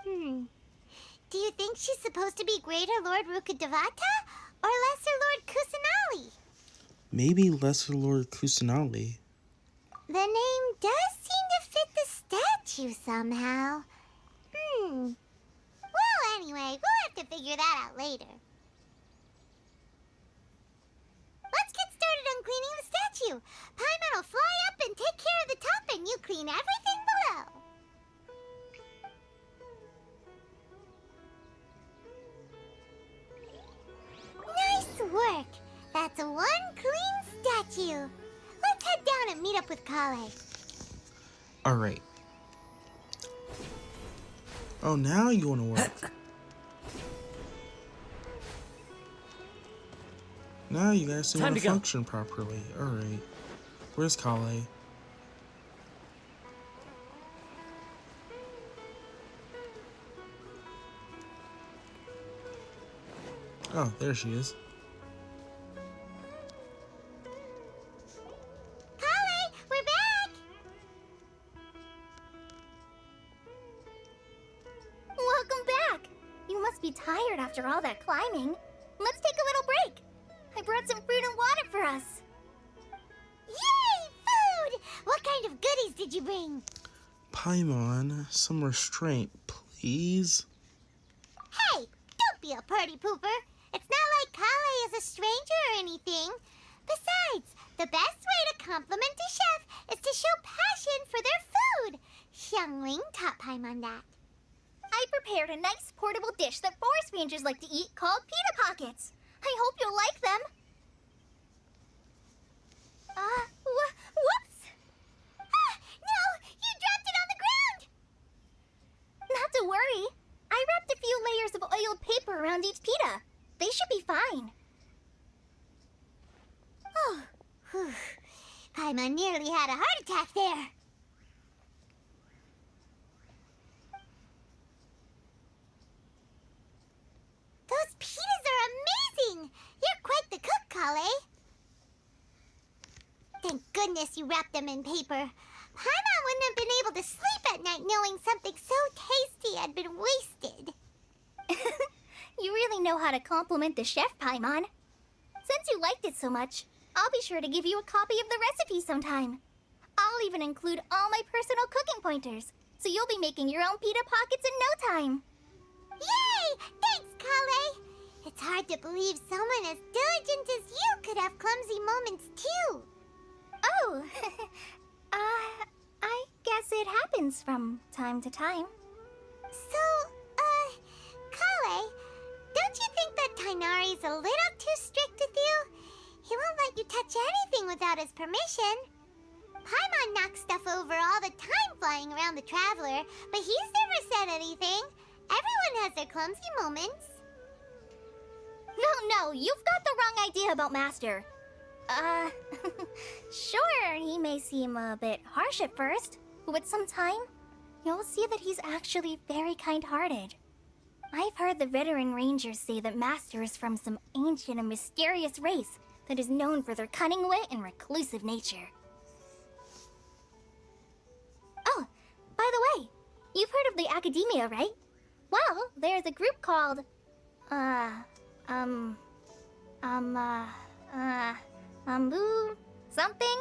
Do you think she's supposed to be Greater Lord Rukkhadevata or Lesser Lord Kusanali?
Maybe Lesser Lord Kusanali.
The name does seem to fit the statue somehow. Well, anyway, we'll have to figure that out later. Let's get started on cleaning the statue. Paimon will fly up and take care of the top, and you clean everything below. Nice work. That's one clean statue. Let's head down and meet up with Kale.
Alright. Oh, now you want to work. Now you guys see want to function properly. Alright. Where's Kale? Oh, there she is.
Kale, we're back!
Welcome back! You must be tired after all that climbing. Let's take a little break. I brought some fruit and water for us.
Yay, food! What kind of goodies did you bring?
Paimon, some restraint, please.
Hey, don't be a party pooper. It's not like Kale is a stranger or anything. Besides, the best way to compliment a chef is to show passion for their food. Xiangling taught Paimon that.
I prepared a nice portable dish that forest rangers like to eat called pita pockets. I hope you'll like them. Whoops!
Ah, no! You dropped it on the ground!
Not to worry. I wrapped a few layers of oiled paper around each pita. They should be fine.
Oh, whew. Paimon nearly had a heart attack there. Those pitas are amazing! You're quite the cook, Kale. Thank goodness you wrapped them in paper. Paimon wouldn't have been able to sleep at night knowing something so tasty had been wasted.
You really know how to compliment the chef, Paimon. Since you liked it so much, I'll be sure to give you a copy of the recipe sometime. I'll even include all my personal cooking pointers, so you'll be making your own pita pockets in no time.
Yay! Thanks, Kale! It's hard to believe someone as diligent as you could have clumsy moments too.
Oh, I guess it happens from time to time.
So, Kale, don't you think that Tainari's a little too strict with you? He won't let you touch anything without his permission. Paimon knocks stuff over all the time flying around the Traveler, but he's never said anything. Everyone has their clumsy moments.
No, you've got the wrong idea about Master. Sure, he may seem a bit harsh at first, but with some time, you'll see that he's actually very kind-hearted. I've heard the veteran rangers say that Master is from some ancient and mysterious race that is known for their cunning wit and reclusive nature. Oh, by the way, you've heard of the Academia, right? Well, there's a group called, something?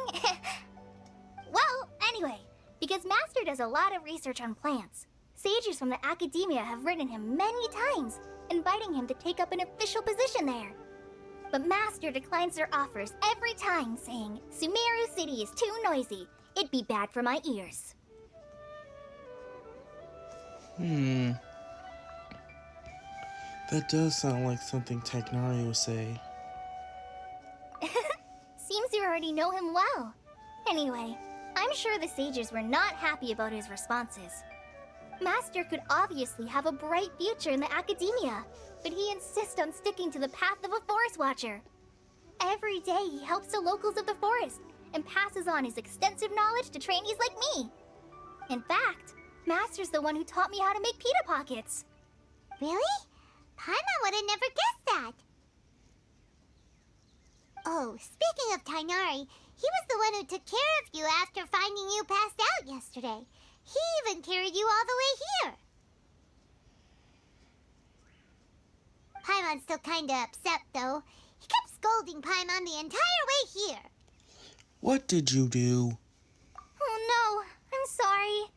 Well, anyway, because Master does a lot of research on plants, sages from the Academia have written him many times, inviting him to take up an official position there. But Master declines their offers every time, saying, Sumeru City is too noisy. It'd be bad for my ears.
That does sound like something Tagnari would say.
Seems you already know him well. Anyway, I'm sure the sages were not happy about his responses. Master could obviously have a bright future in the Academia, but he insists on sticking to the path of a forest watcher. Every day he helps the locals of the forest and passes on his extensive knowledge to trainees like me. In fact, Master's the one who taught me how to make pita pockets.
Really? Paimon would have never guessed that. Oh, speaking of Tainari, he was the one who took care of you after finding you passed out yesterday. He even carried you all the way here. Paimon's still kinda upset, though. He kept scolding Paimon the entire way here.
What did you do?
Oh no, I'm sorry.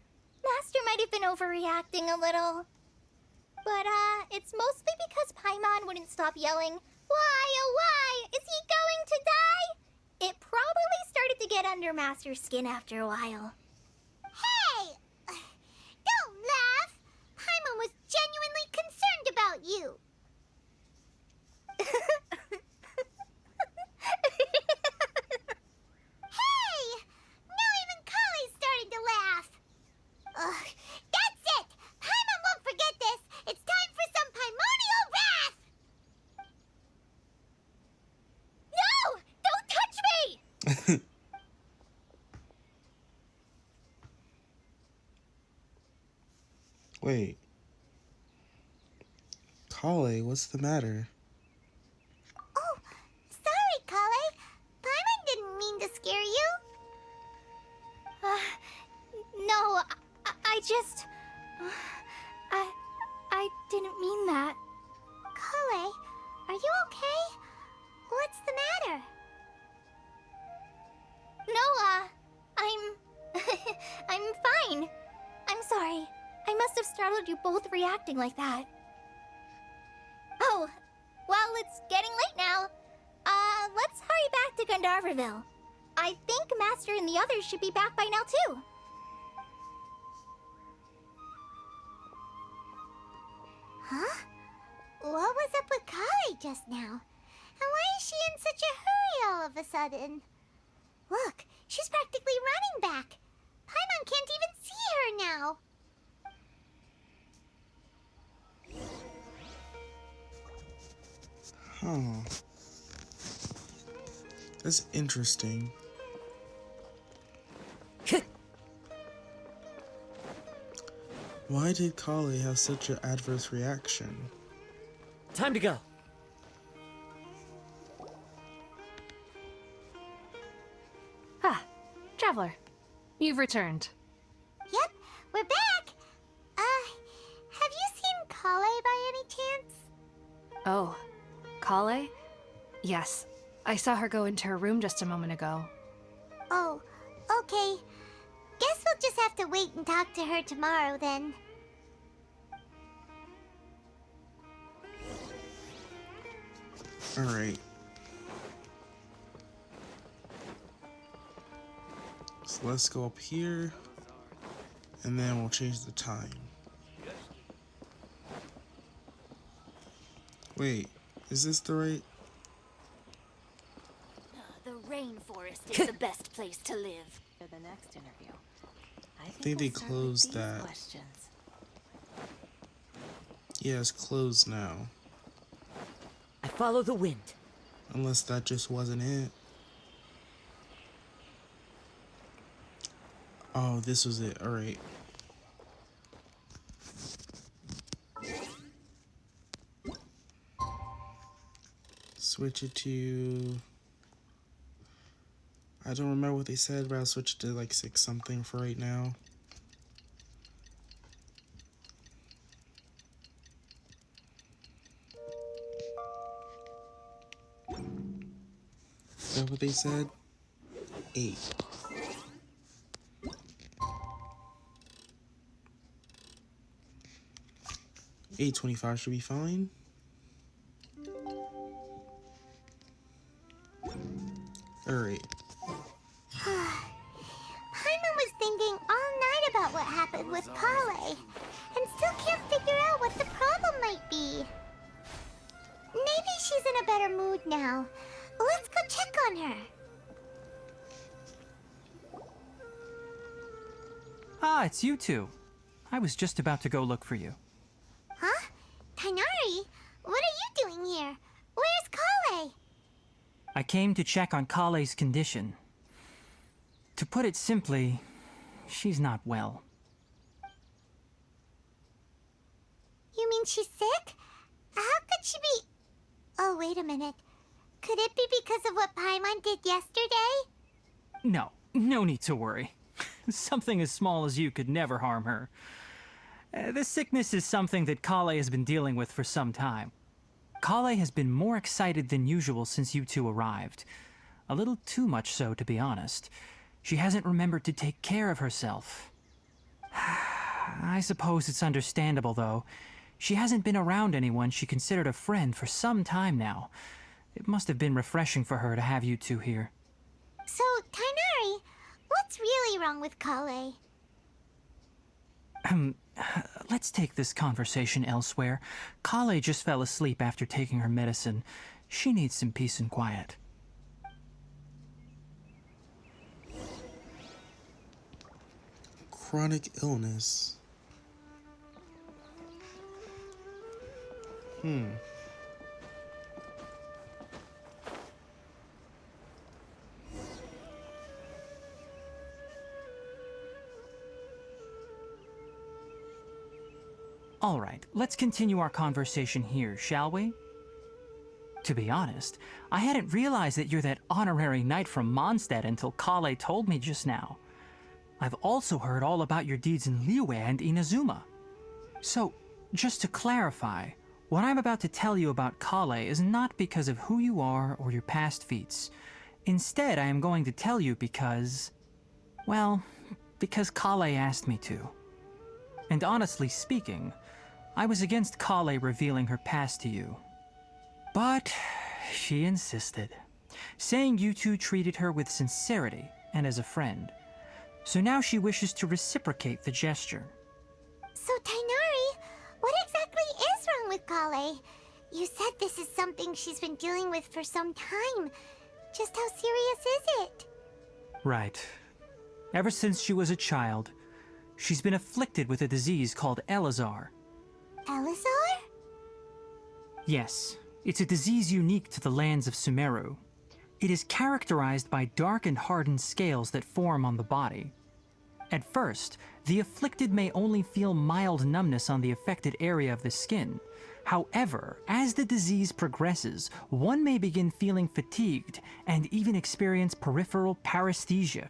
Master might have been overreacting a little. But, it's mostly because Paimon wouldn't stop yelling, "Why, oh why, is he going to die?" It probably started to get under Master's skin after a while.
Hey! Don't laugh! Paimon was genuinely concerned about you. Hey! Now even Kali's starting to laugh. Ugh, that's it! Paimon won't forget this! It's time for some primordial wrath!
No! Don't touch me!
Wait. Kale, what's the matter?
Oh, sorry, Kale. Paimon didn't mean to scare you.
No, I just... I didn't mean that.
Kale, are you okay? What's the matter?
No, I'm fine. I'm sorry. I must have startled you both reacting like that. Oh, well, it's getting late now. Let's hurry back to Gandharville. I think Master and the others should be back by now, too.
Huh? What was up with Kale just now? And why is she in such a hurry all of a sudden? Look, she's practically running back. Paimon can't even see her now.
Huh. That's interesting. Why did Kale have such an adverse reaction?
Time to go.
Ah, Traveler, you've returned.
Yep, we're back. Have you seen Kale by any chance?
Oh, Kale? Yes, I saw her go into her room just a moment ago.
Oh, okay. Guess we'll just have to wait and talk to her tomorrow then.
Alright. So let's go up here, and then we'll change the time. Wait, is this the right?
The rainforest is the best place to live. For the next interview,
I think they closed that.
Questions.
Yeah, it's closed now.
I follow the wind.
Unless that just wasn't it. Oh, this was it. Alright. Switch it to... I don't remember what they said, but I'll switch it to like 6 something for right now. Is that what they said? 8. $8.25 should be fine. Alright.
Paimon was thinking all night about what happened with Kale, and still can't figure out what the problem might be. Maybe she's in a better mood now. Let's go check on her.
Ah, it's you two. I was just about to go look for you.
Huh? Tighnari? What are you doing here? Where's Kale?
I came to check on Kale's condition. To put it simply, she's not well.
You mean she's sick? How could she be... Oh, wait a minute. Could it be because of what Paimon did yesterday?
No, no need to worry. Something as small as you could never harm her. This sickness is something that Kale has been dealing with for some time. Kale has been more excited than usual since you two arrived. A little too much so, to be honest. She hasn't remembered to take care of herself. I suppose it's understandable, though. She hasn't been around anyone she considered a friend for some time now. It must have been refreshing for her to have you two here.
So, Tighnari, what's really wrong with Kale?
Let's take this conversation elsewhere. Kale just fell asleep after taking her medicine. She needs some peace and quiet.
Chronic illness.
All right, let's continue our conversation here, shall we? To be honest, I hadn't realized that you're that honorary knight from Mondstadt until Kale told me just now. I've also heard all about your deeds in Liyue and Inazuma. So, just to clarify, what I'm about to tell you about Kale is not because of who you are or your past feats. Instead, I am going to tell you because... well, because Kale asked me to. And honestly speaking, I was against Kale revealing her past to you. But she insisted, saying you two treated her with sincerity and as a friend. So now she wishes to reciprocate the gesture.
So, Tighnari, what exactly is wrong with Kale? You said this is something she's been dealing with for some time. Just how serious is it?
Right. Ever since she was a child, she's been afflicted with a disease called Elazar.
Elazar?
Yes, it's a disease unique to the lands of Sumeru. It is characterized by dark and hardened scales that form on the body. At first, the afflicted may only feel mild numbness on the affected area of the skin. However, as the disease progresses, one may begin feeling fatigued and even experience peripheral paresthesia.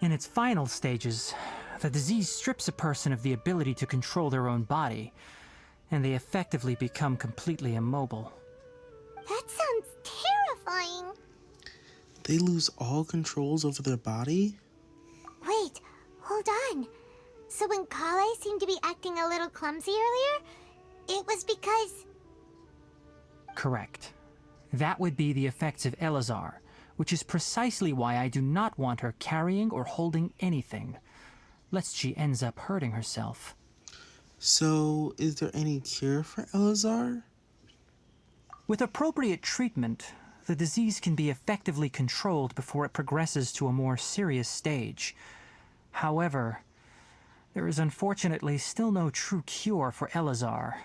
In its final stages, the disease strips a person of the ability to control their own body, and they effectively become completely immobile.
That sounds terrifying.
They lose all controls over their body?
Wait, hold on. So when Kale seemed to be acting a little clumsy earlier, it was because...
Correct. That would be the effects of Elazar, which is precisely why I do not want her carrying or holding anything, lest she ends up hurting herself.
So, is there any cure for Elazar?
With appropriate treatment, the disease can be effectively controlled before it progresses to a more serious stage. However, there is unfortunately still no true cure for Elazar.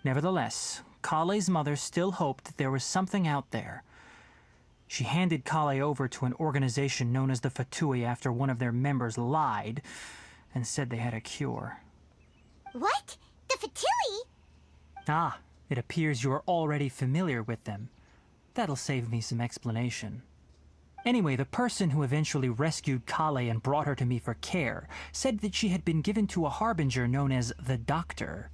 Nevertheless, Kale's mother still hoped that there was something out there. She handed Kale over to an organization known as the Fatui after one of their members lied and said they had a cure.
What? The Fatui?
Ah, it appears you are already familiar with them. That'll save me some explanation. Anyway, the person who eventually rescued Kale and brought her to me for care said that she had been given to a harbinger known as the Doctor.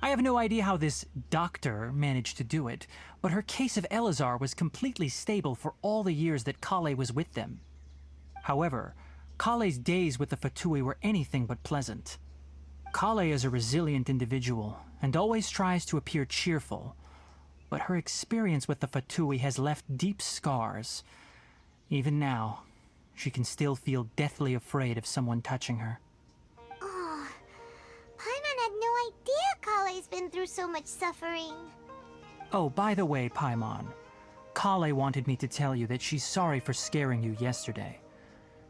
I have no idea how this doctor managed to do it, but her case of Elazar was completely stable for all the years that Kale was with them. However, Kale's days with the Fatui were anything but pleasant. Kale is a resilient individual and always tries to appear cheerful, but her experience with the Fatui has left deep scars. Even now, she can still feel deathly afraid of someone touching her.
Oh, Paimon had no idea Kale's been through so much suffering.
Oh, by the way, Paimon, Kale wanted me to tell you that she's sorry for scaring you yesterday.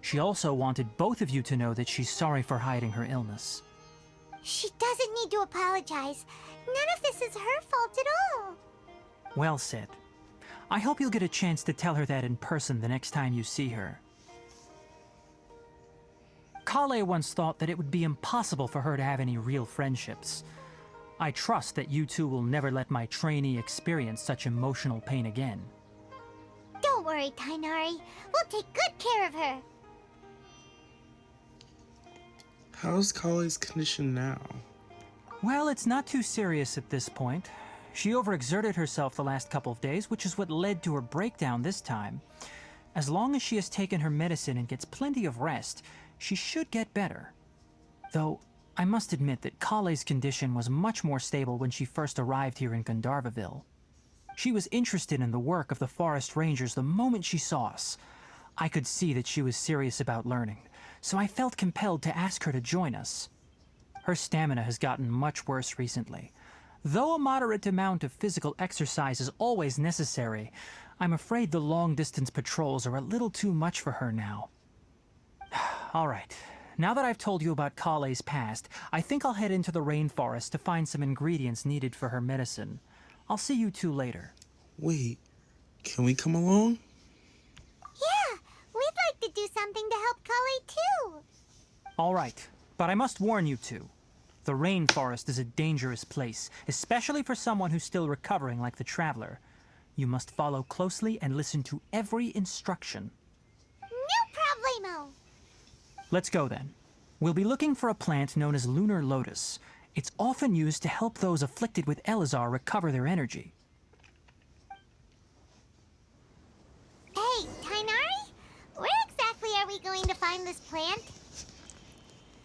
She also wanted both of you to know that she's sorry for hiding her illness.
She doesn't need to apologize. None of this is her fault at all.
Well said. I hope you'll get a chance to tell her that in person the next time you see her. Kale once thought that it would be impossible for her to have any real friendships. I trust that you two will never let my trainee experience such emotional pain again.
Don't worry, Tainari. We'll take good care of her.
How's Kale's condition now?
Well, it's not too serious at this point. She overexerted herself the last couple of days, which is what led to her breakdown this time. As long as she has taken her medicine and gets plenty of rest, she should get better. Though, I must admit that Kale's condition was much more stable when she first arrived here in Gandharvaville. She was interested in the work of the forest rangers the moment she saw us. I could see that she was serious about learning, so I felt compelled to ask her to join us. Her stamina has gotten much worse recently. Though a moderate amount of physical exercise is always necessary, I'm afraid the long-distance patrols are a little too much for her now. All right, now that I've told you about Kale's past, I think I'll head into the rainforest to find some ingredients needed for her medicine. I'll see you two later.
Wait, can we come along?
Yeah, we'd like to do something to help Kale too.
All right, but I must warn you two. The rainforest is a dangerous place, especially for someone who's still recovering like the Traveler. You must follow closely and listen to every instruction.
No problemo.
Let's go then. We'll be looking for a plant known as lunar lotus. It's often used to help those afflicted with Elazar recover their energy.
Hey, Tainari? Where exactly are we going to find this plant?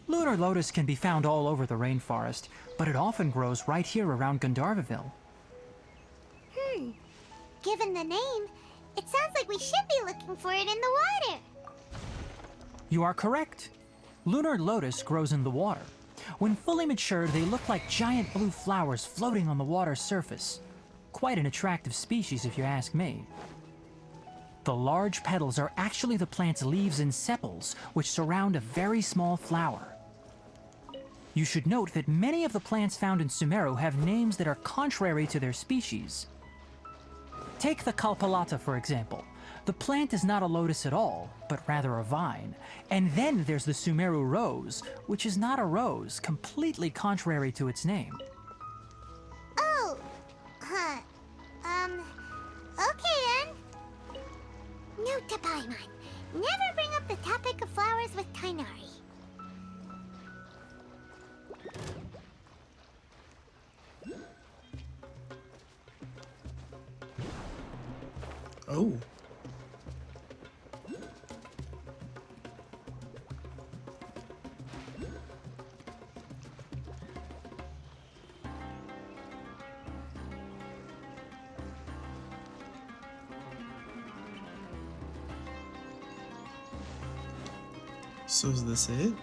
Lunar lotus can be found all over the rainforest, but it often grows right here around Gandharvaville.
Given the name, it sounds like we should be looking for it in the water.
You are correct. Lunar lotus grows in the water. When fully matured, they look like giant blue flowers floating on the water's surface. Quite an attractive species, if you ask me. The large petals are actually the plant's leaves and sepals, which surround a very small flower. You should note that many of the plants found in Sumeru have names that are contrary to their species. Take the Kalpalata, for example. The plant is not a lotus at all, but rather a vine. And then there's the Sumeru rose, which is not a rose, completely contrary to its name.
Oh, okay then. Note to Paimon, never bring up the topic of flowers with Tainari.
Oh, So is this it?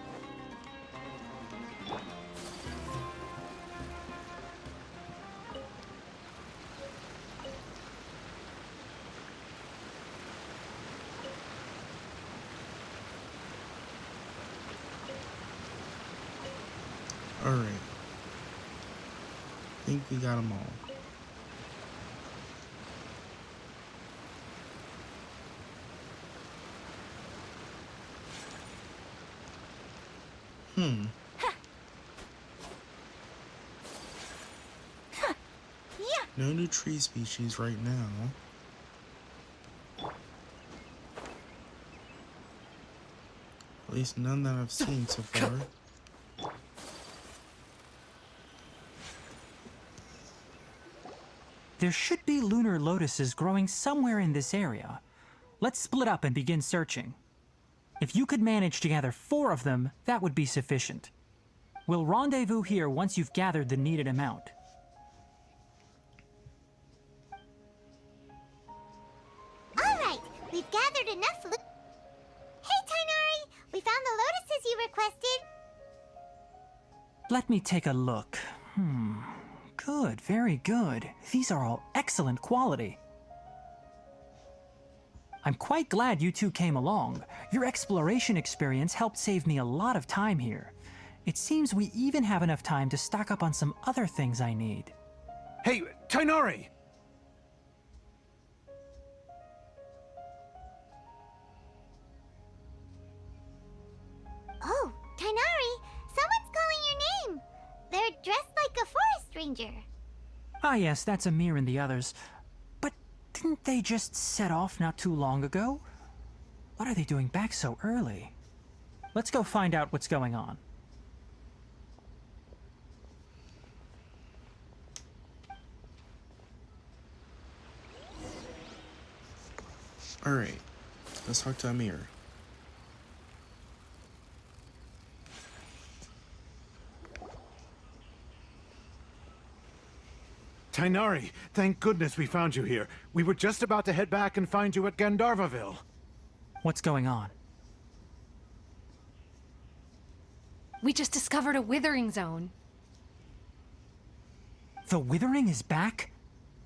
Alright. I think we got them all. No new tree species right now. At least none that I've seen so far.
There should be lunar lotuses growing somewhere in this area. Let's split up and begin searching. If you could manage to gather 4 of them, that would be sufficient. We'll rendezvous here once you've gathered the needed amount.
Alright, we've gathered enough Hey, Tainari! We found the lotuses you requested!
Let me take a look. Good, very good. These are all excellent quality. I'm quite glad you two came along. Your exploration experience helped save me a lot of time here. It seems we even have enough time to stock up on some other things I need.
Hey, Tainari!
Oh, Tainari! Someone's calling your name! They're dressed like a forest ranger.
Ah yes, that's Amir and the others. But didn't they just set off not too long ago? What are they doing back so early? Let's go find out what's going on.
Alright, let's talk to Amir.
Tainari, thank goodness we found you here. We were just about to head back and find you at Gandharvaville.
What's going on?
We just discovered a withering zone.
The withering is back?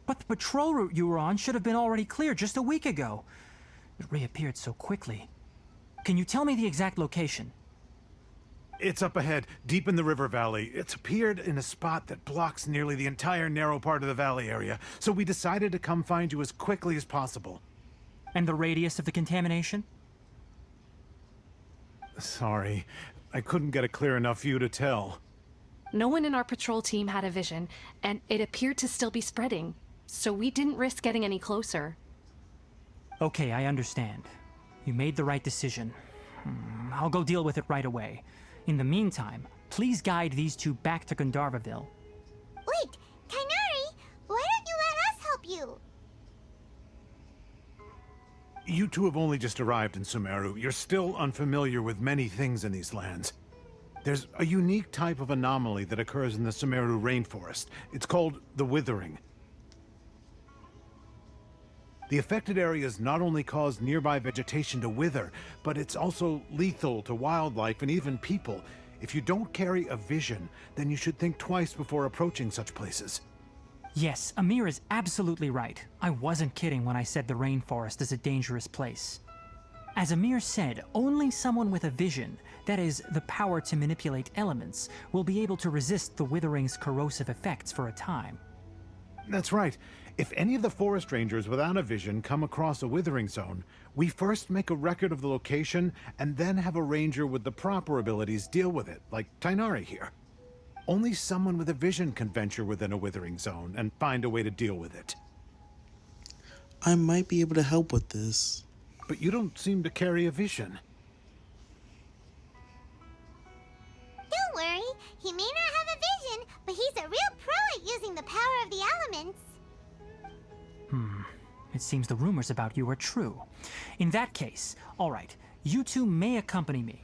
But the patrol route you were on should have been already clear just a week ago. It reappeared so quickly. Can you tell me the exact location?
It's up ahead, deep in the river valley. It's appeared in a spot that blocks nearly the entire narrow part of the valley area, so we decided to come find you as quickly as possible.
And the radius of the contamination?
Sorry, I couldn't get a clear enough view to tell.
No one in our patrol team had a vision, and it appeared to still be spreading, so we didn't risk getting any closer.
Okay, I understand. You made the right decision. I'll go deal with it right away. In the meantime, please guide these two back to Gandharvaville.
Wait, Tainari! Why don't you let us help you?
You two have only just arrived in Sumeru. You're still unfamiliar with many things in these lands. There's a unique type of anomaly that occurs in the Sumeru rainforest. It's called the withering. The affected areas not only cause nearby vegetation to wither, but it's also lethal to wildlife and even people. If you don't carry a vision, then you should think twice before approaching such places.
Yes, Amir is absolutely right. I wasn't kidding when I said the rainforest is a dangerous place. As Amir said, only someone with a vision, that is, the power to manipulate elements, will be able to resist the withering's corrosive effects for a time.
That's right. If any of the forest rangers without a vision come across a withering zone, we first make a record of the location and then have a ranger with the proper abilities deal with it, like Tainari here. Only someone with a vision can venture within a withering zone and find a way to deal with it.
I might be able to help with this.
But you don't seem to carry a vision.
Don't worry, he may not have a vision, but he's a real pro at using the power of the elements.
It seems the rumors about you are true. In that case, all right, you two may accompany me.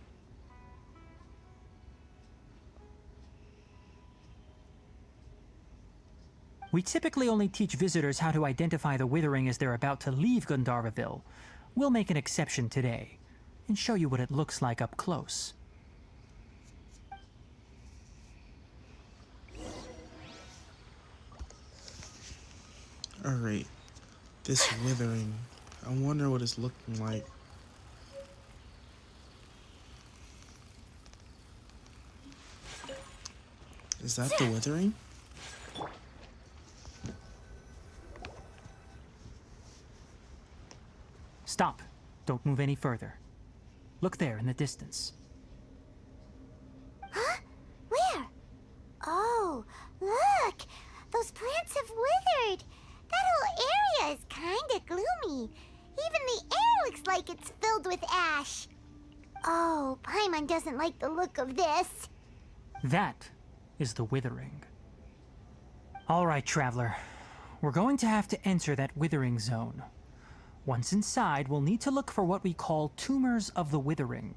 We typically only teach visitors how to identify the withering as they're about to leave Gandharvaville. We'll make an exception today. and show you what it looks like up close.
Alright. This withering. I wonder what it's looking like. Is that the withering?
Stop. Don't move any further. Look there in the distance.
Huh? Where? Oh, look! Those plants have withered! That whole area is kinda gloomy. Even the air looks like it's filled with ash. Oh, Paimon doesn't like the look of this.
That is the withering. All right, traveler. We're going to have to enter that withering zone. Once inside, we'll need to look for what we call tumors of the withering.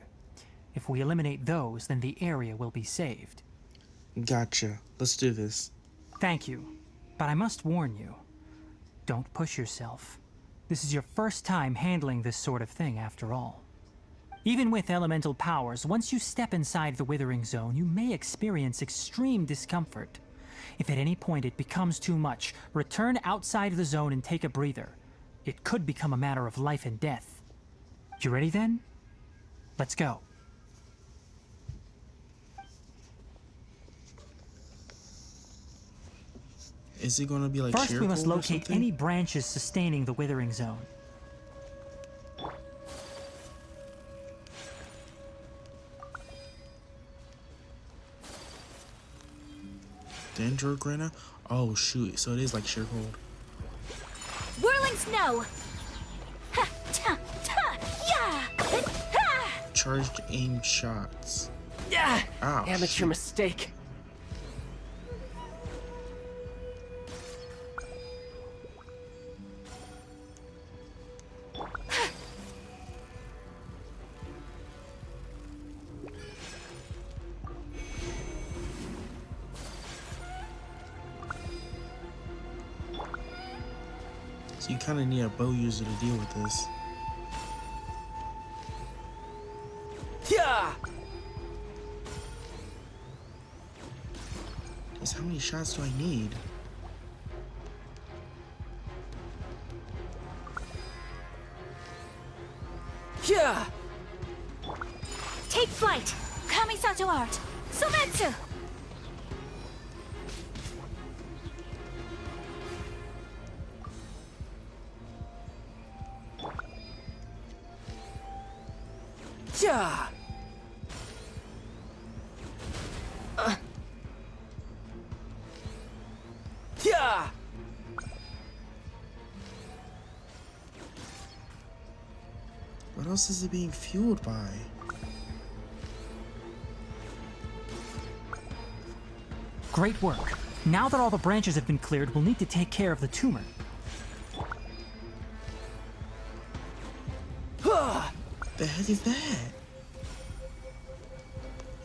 If we eliminate those, then the area will be saved.
Gotcha. Let's do this.
Thank you, but I must warn you. Don't push yourself. This is your first time handling this sort of thing, after all. Even with elemental powers, once you step inside the withering zone, you may experience extreme discomfort. If at any point it becomes too much, return outside of the zone and take a breather. It could become a matter of life and death. You ready then? Let's go.
Is it gonna be like
First, we must
Sheer Cold or
locate
something?
any branches sustaining the withering zone.
Dendrograna? Oh shoot, so it is like Sheer Cold.
Whirling snow! Ha! Ta! Ta! Yeah! Ha!
Charged aimed shots.
Yeah!
Ow,
Amateur
shoot.
mistake.
So you kind of need a bow user to deal with this.
Yeah!
Just how many shots do I need?
Yeah!
Take flight! Kamisato art! Sometsu!
Yeah! Yeah!
What else is it being fueled by?
Great work. Now that all the branches have been cleared, we'll need to take care of the tumor.
The heck is that?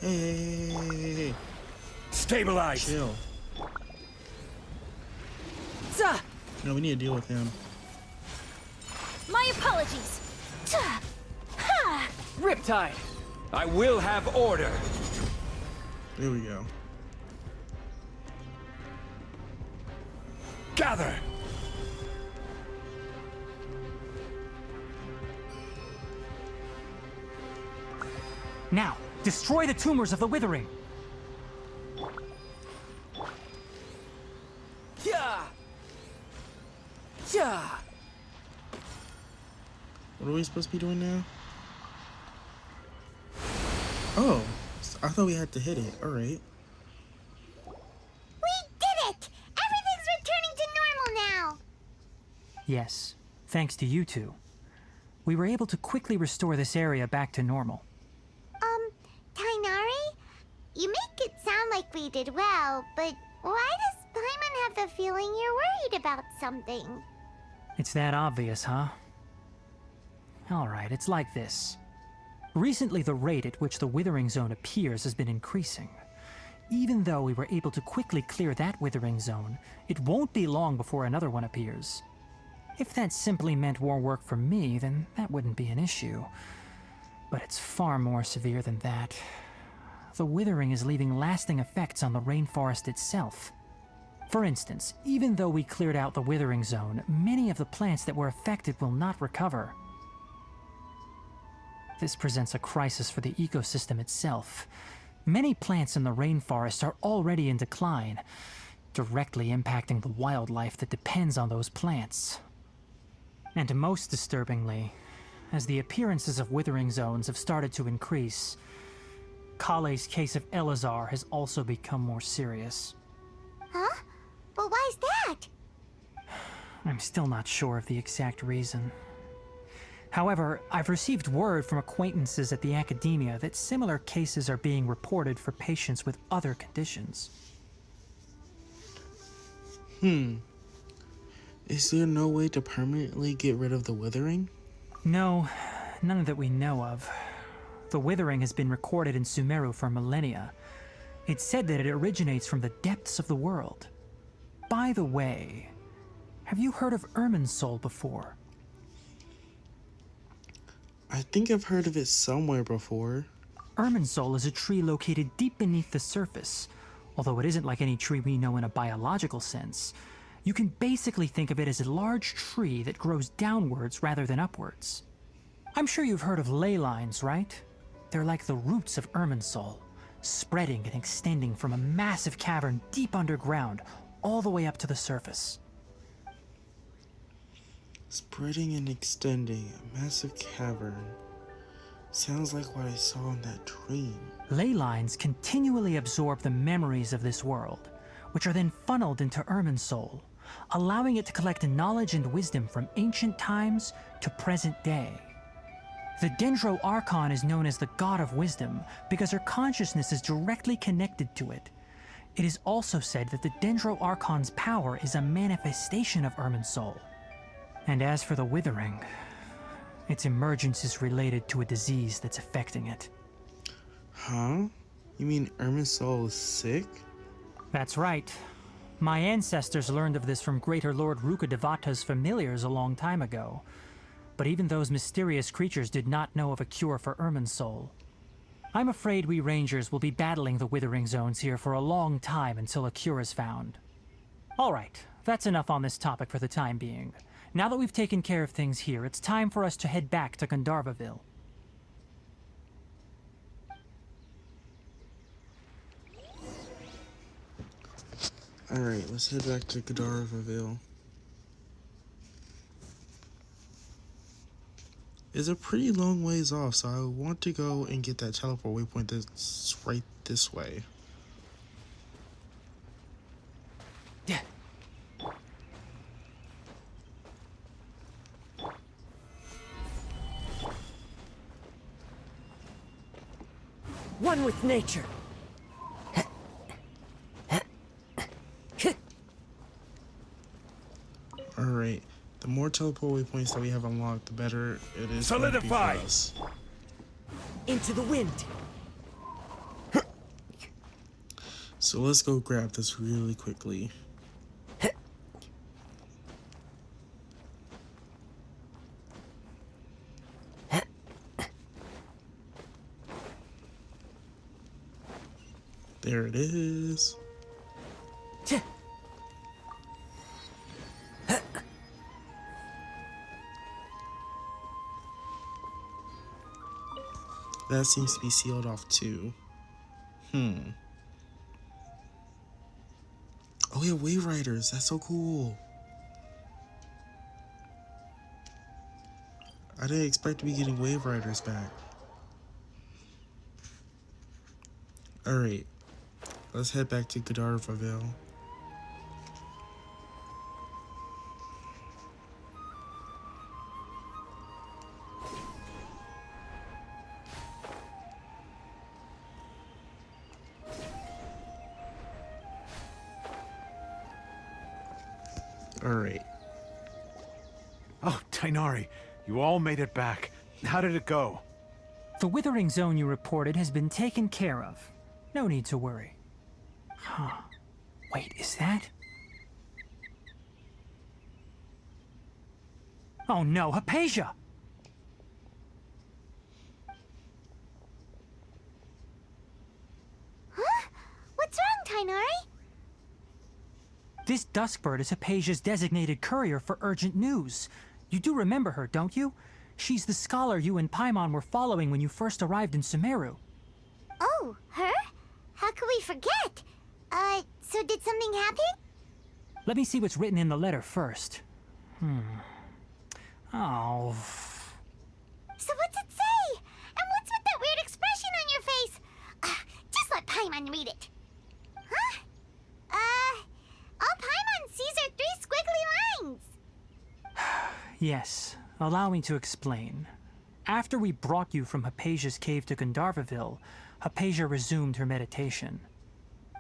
Hey.
Stabilize!
Chill.
Zah!
No, we need to deal with him.
My apologies! Ta! Ha!
Riptide!
I will have order!
There we go.
Gather!
Now, destroy the tumors of the withering.
Yeah! Yeah!
What are we supposed to be doing now? Oh, I thought we had to hit it. Alright.
We did it! Everything's returning to normal now!
Yes, thanks to you two. We were able to quickly restore this area back to normal.
Tainari? You make it sound like we did well, but why does Paimon have the feeling you're worried about something?
It's that obvious, huh? Alright, it's like this. Recently, the rate at which the withering zone appears has been increasing. Even though we were able to quickly clear that withering zone, it won't be long before another one appears. If that simply meant more work for me, then that wouldn't be an issue. But it's far more severe than that. The withering is leaving lasting effects on the rainforest itself. For instance, even though we cleared out the withering zone, many of the plants that were affected will not recover. This presents a crisis for the ecosystem itself. Many plants in the rainforest are already in decline, directly impacting the wildlife that depends on those plants. And most disturbingly, as the appearances of withering zones have started to increase, Kale's case of Elazar has also become more serious.
Huh? But why's that?
I'm still not sure of the exact reason. However, I've received word from acquaintances at the academia that similar cases are being reported for patients with other conditions.
Is there no way to permanently get rid of the withering?
No, none that we know of. The withering has been recorded in Sumeru for millennia. It's said that it originates from the depths of the world. By the way, have you heard of Irminsul before?
I think I've heard of it somewhere before.
Irminsul is a tree located deep beneath the surface. Although it isn't like any tree we know in a biological sense, you can basically think of it as a large tree that grows downwards rather than upwards. I'm sure you've heard of ley lines, right? They're like the roots of Irminsul, spreading and extending from a massive cavern deep underground all the way up to the surface.
Spreading and extending, a massive cavern. Sounds like what I saw in that dream.
Ley lines continually absorb the memories of this world, which are then funneled into Irminsul, allowing it to collect knowledge and wisdom from ancient times to present day. The Dendro Archon is known as the God of Wisdom because her consciousness is directly connected to it. It is also said that the Dendro Archon's power is a manifestation of Irminsul. And as for the withering, its emergence is related to a disease that's affecting it.
Huh? You mean Irminsul is sick?
That's right. My ancestors learned of this from Greater Lord Rukkhadevata's familiars a long time ago. But even those mysterious creatures did not know of a cure for Irminsul. I'm afraid we rangers will be battling the withering zones here for a long time until a cure is found. Alright, that's enough on this topic for the time being. Now that we've taken care of things here, it's time for us to head back to Gandharvaville.
Alright, let's head back to Gandharvaville. It's a pretty long ways off, so I want to go and get that teleport waypoint that's right this way.
Yeah. One with nature.
Alright, the more teleport waypoints that we have unlocked, the better it is.
Solidify!
For us.
Into the wind.
So let's go grab this really quickly. There it is. That seems to be sealed off too. Oh yeah, Wave Riders. That's so cool. I didn't expect to be getting Wave Riders back. Alright. Let's head back to Gandharvaville. Alright.
Oh, Tainari, you all made it back. How did it go?
The withering zone you reported has been taken care of. No need to worry. Huh. Wait, is that? Oh no, Hypatia! This Duskbird is Hypatia's designated courier for urgent news. You do remember her, don't you? She's the scholar you and Paimon were following when you first arrived in Sumeru.
Oh, her? How could we forget? So did something happen?
Let me see what's written in the letter first. Oh.
So what's it say? And what's with that weird expression on your face? Just let Paimon read it. Huh? All Paimon sees are 3 squiggly lines.
Yes, allow me to explain. After we brought you from Hypatia's cave to Gandharvaville, Hypatia resumed her meditation.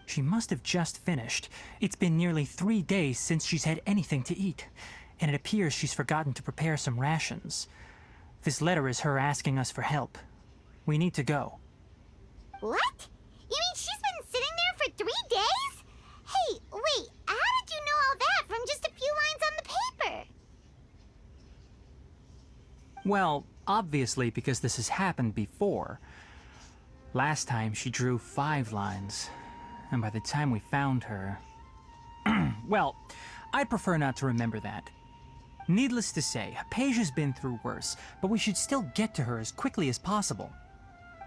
She must have just finished. It's been nearly 3 days since she's had anything to eat, and it appears she's forgotten to prepare some rations. This letter is her asking us for help. We need to go.
What? You mean she's been sitting there for 3 days? Hey, wait, how did you know all that from just a few lines on the paper?
Well, obviously because this has happened before. Last time she drew 5 lines, and by the time we found her... Well, I'd prefer not to remember that. Needless to say, Hypatia's been through worse, but we should still get to her as quickly as possible.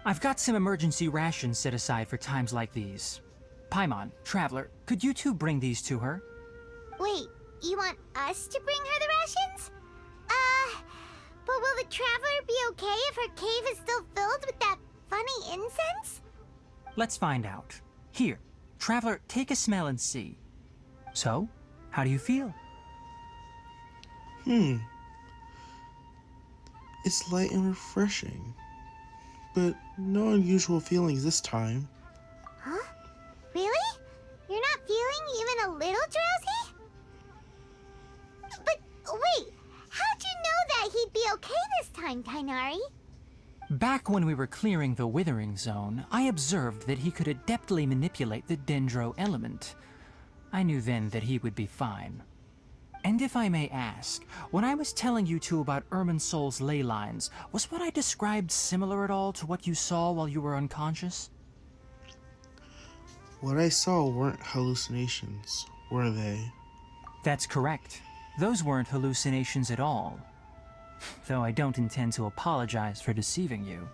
I've got some emergency rations set aside for times like these. Paimon, Traveler, could you two bring these to her?
Wait, you want us to bring her the rations? But will the Traveler be okay if her cave is still filled with that funny incense?
Let's find out. Here, Traveler, take a smell and see. So, how do you feel?
It's light and refreshing, but no unusual feelings this time.
Huh? Really? You're not feeling even a little drowsy? But wait, how'd you know that he'd be okay this time, Tainari?
Back when we were clearing the Withering Zone, I observed that he could adeptly manipulate the Dendro element. I knew then that he would be fine. And if I may ask, when I was telling you two about Irminsol's ley lines, was what I described similar at all to what you saw while you were unconscious?
What I saw weren't hallucinations, were they?
That's correct. Those weren't hallucinations at all. Though I don't intend to apologize for deceiving you.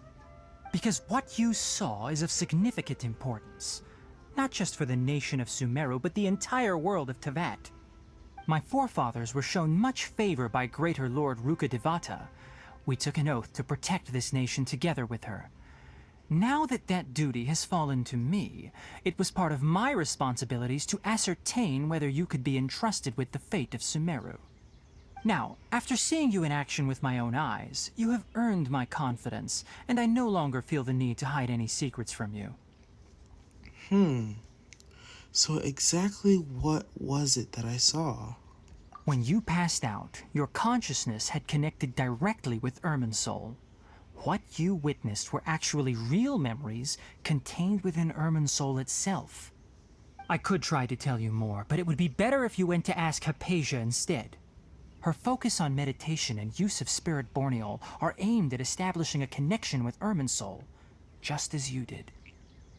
Because what you saw is of significant importance. Not just for the nation of Sumeru, but the entire world of Teyvat. My forefathers were shown much favor by Greater Lord Rukkhadevata. We took an oath to protect this nation together with her. Now that that duty has fallen to me, it was part of my responsibilities to ascertain whether you could be entrusted with the fate of Sumeru. Now, after seeing you in action with my own eyes, you have earned my confidence, and I no longer feel the need to hide any secrets from you.
So exactly what was it that I saw?
When you passed out, your consciousness had connected directly with Irminsul. What you witnessed were actually real memories contained within Irminsul itself. I could try to tell you more, but it would be better if you went to ask Hypatia instead. Her focus on meditation and use of Spirit Borneol are aimed at establishing a connection with Irminsul, just as you did.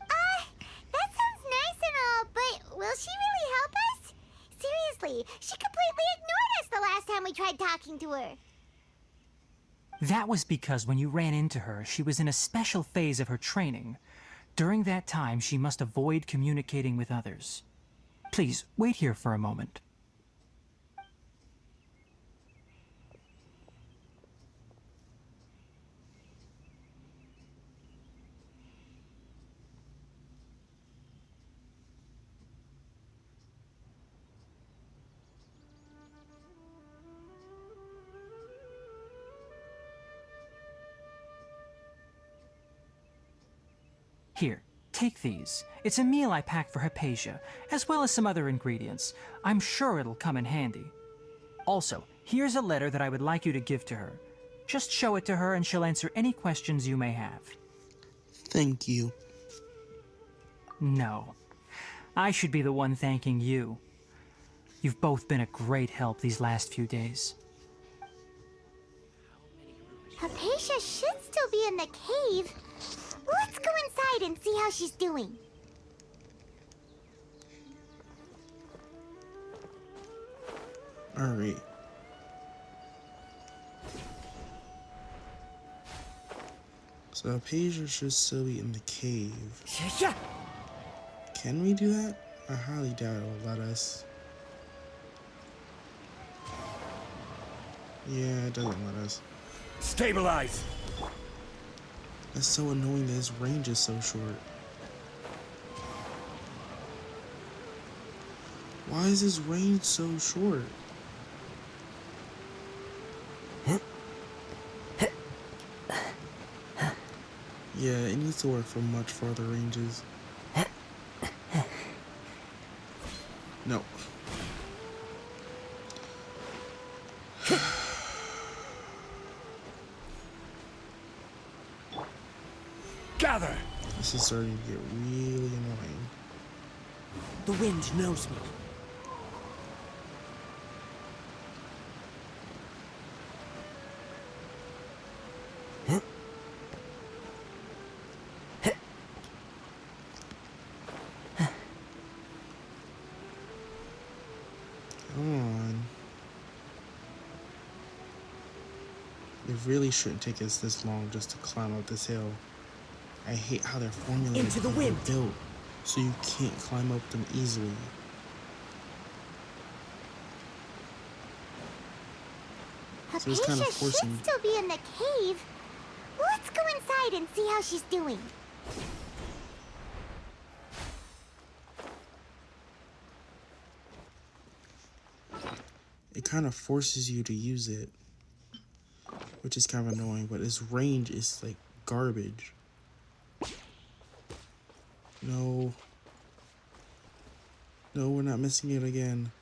That sounds nice and all, but will she really help us? Seriously, she completely ignored us the last time we tried talking to her.
That was because when you ran into her, she was in a special phase of her training. During that time, she must avoid communicating with others. Please, wait here for a moment. Here, take these. It's a meal I packed for Hypatia, as well as some other ingredients. I'm sure it'll come in handy. Also, here's a letter that I would like you to give to her. Just show it to her and she'll answer any questions you may have.
Thank you.
No. I should be the one thanking you. You've both been a great help these last few days.
Hypatia should still be in the cave. Let's go inside and see how she's doing.
Alright. So Pager should still be in the cave. Can we do that? I highly doubt it will let us. Yeah, it doesn't let us.
Stabilize!
That's so annoying that his range is so short. Why is his range so short? Yeah, it needs to work for much farther ranges. No.
Gather!
This is starting to get really annoying.
The wind knows me.
Come on. It really shouldn't take us this long just to climb up this hill. I hate how they're formulated
Into the
and
wind.
built so you can't climb up them easily. So it's kind of forcing.
Should still be in the cave. Let's go inside and see how she's doing.
It kind of forces you to use it, which is kind of annoying, but its range is like garbage. No. No, we're not missing it again.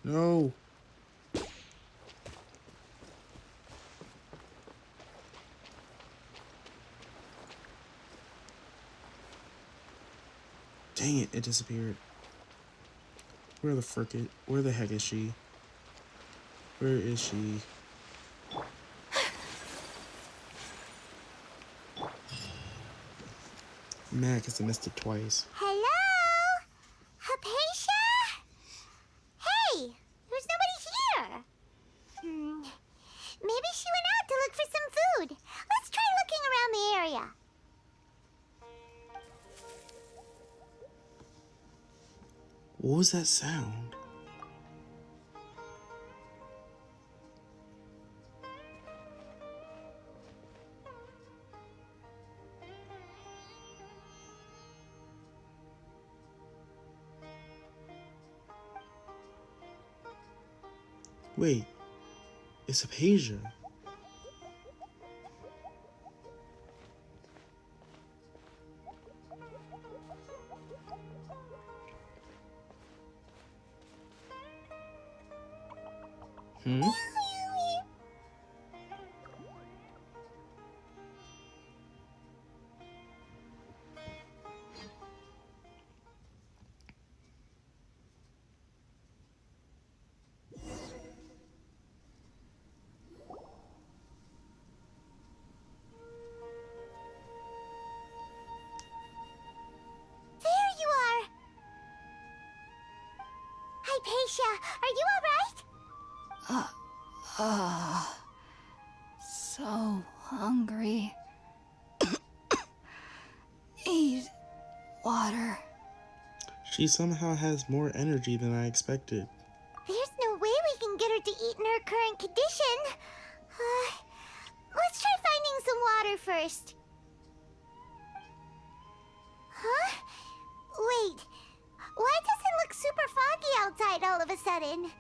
No. Dang it, it disappeared. Where the heck is she? Where is she? Man, because I missed it twice.
Hello? Hypatia? Hey, there's nobody here. Maybe she went out to look for some food. Let's try looking around the area.
What was that sound? Wait, it's Hypatia.
Hypatia, are you alright?
So hungry. Eat water.
She somehow has more energy than I expected.
There's no way we can get her to eat in her current condition. Let's try finding some water first. Huh? Wait. Why does it look super foggy outside all of a sudden?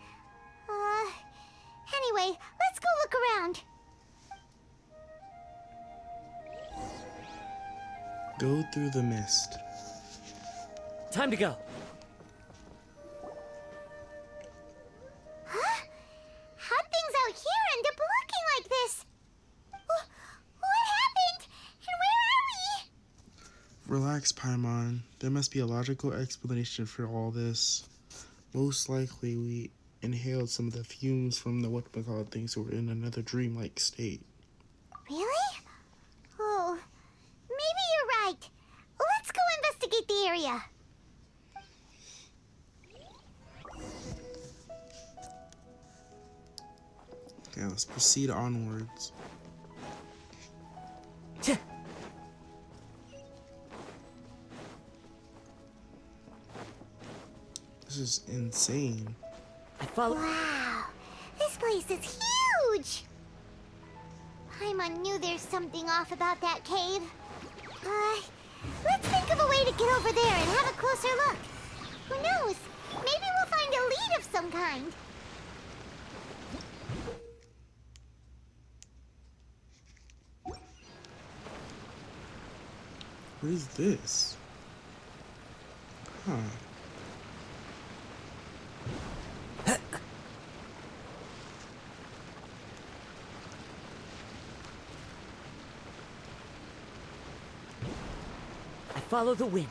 Anyway, let's go look around.
Go through the mist.
Time to go.
Huh? How'd things out here end up looking like this? What happened? And where are we?
Relax, Paimon. There must be a logical explanation for all this. Most likely we inhaled some of the fumes from the whatchamacallit things, so we're in another dreamlike state.
Really? Oh, maybe you're right. Let's go investigate
Okay, let's proceed onwards. This is insane.
Wow, this place is huge! Paimon knew there's something off about that cave. Let's think of a way to get over there and have a closer look. Who knows? Maybe we'll find a lead of some kind.
What is this? Huh.
I follow the wind.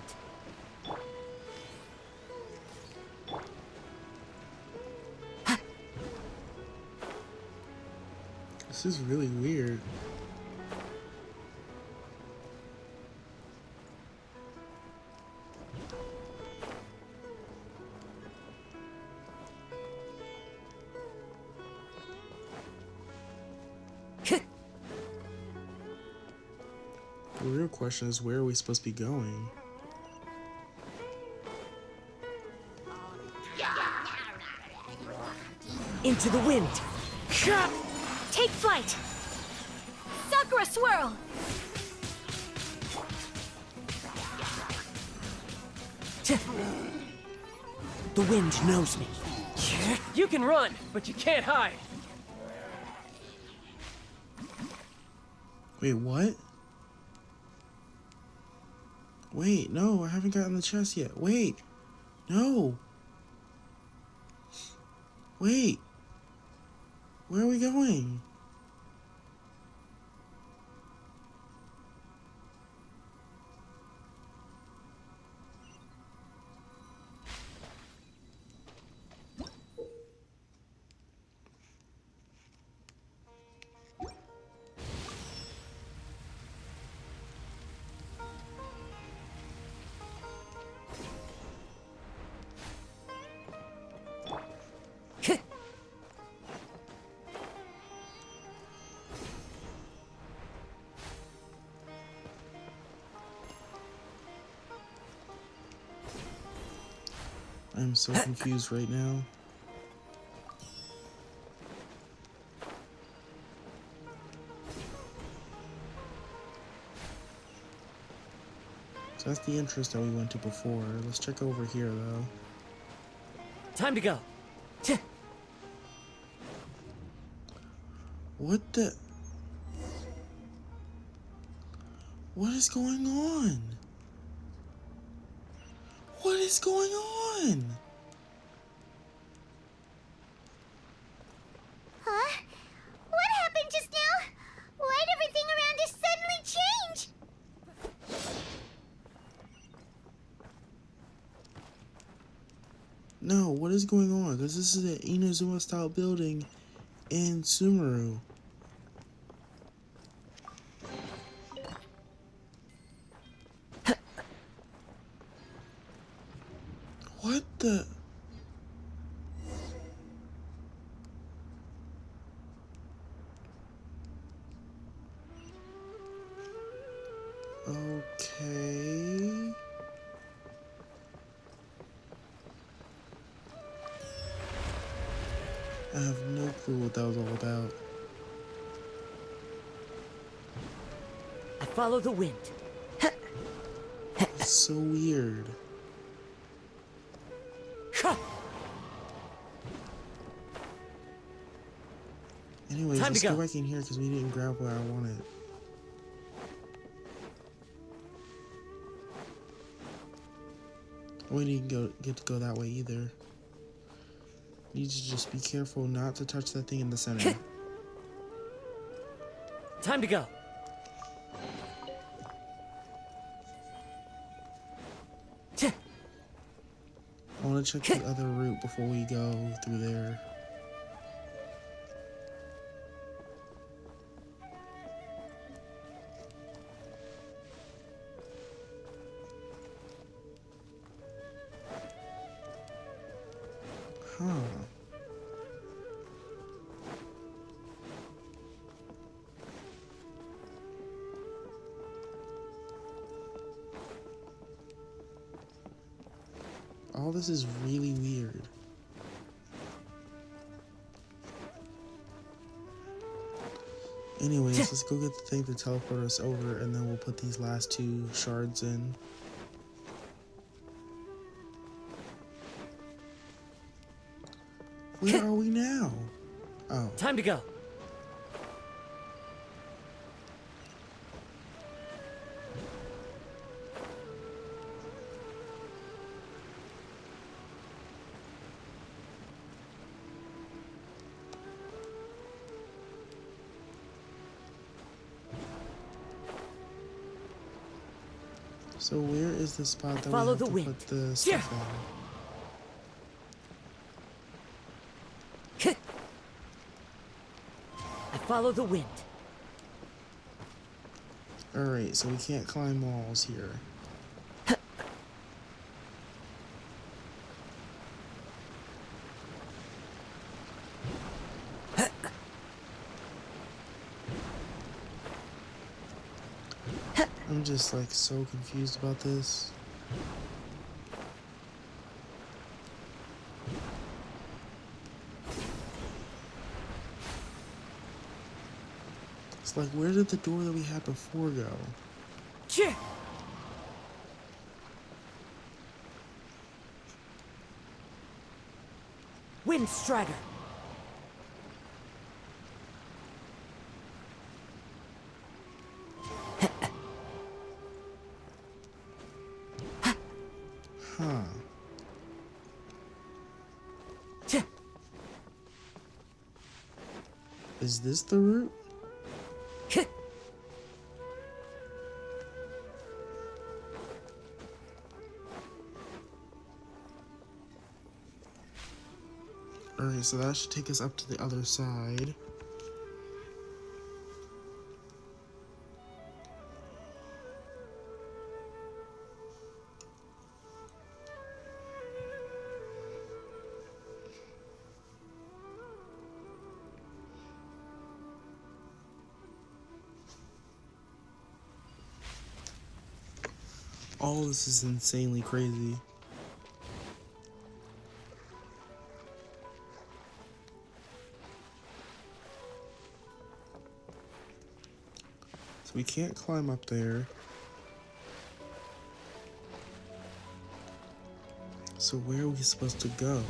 This is really weird. The real question is, where are we supposed to be going?
Into the wind.
Take flight! Sakura swirl!
The wind knows me.
You can run, but you can't hide.
Wait, what? Wait, no, I haven't gotten the chest yet. Wait, no. Wait. Where are we going? I'm so confused right now. So that's the entrance that we went to before. Let's check over here, though.
Time to go.
What the? What is going on? What is going on?
Huh? What happened just now? Why'd everything around us suddenly change?
No, what is going on? Because this is an Inazuma-style building in Sumeru. What the? Okay. I have no clue what that was all about.
I follow the wind.
It's so weird. Anyways, let's go back in here because we didn't grab what I wanted. We didn't get to go that way either. Need to just be careful not to touch that thing in the center.
Time to go.
I want to check the other route before we go through there. Huh. All this is really weird. Anyways, let's go get the thing to teleport us over, and then we'll put these last 2 shards in. Where are we now? Oh.
Time to go.
So where is the spot that
Follow
we have
the
to
wind.
put the stuff in?
I follow the wind.
Alright, so we can't climb walls here. I'm just like so confused about this. It's like, where did the door that we had before go?
Wind Strider.
Huh. Is this the route? Alright, so that should take us up to the other side. All this is insanely crazy. So we can't climb up there. So where are we supposed to go?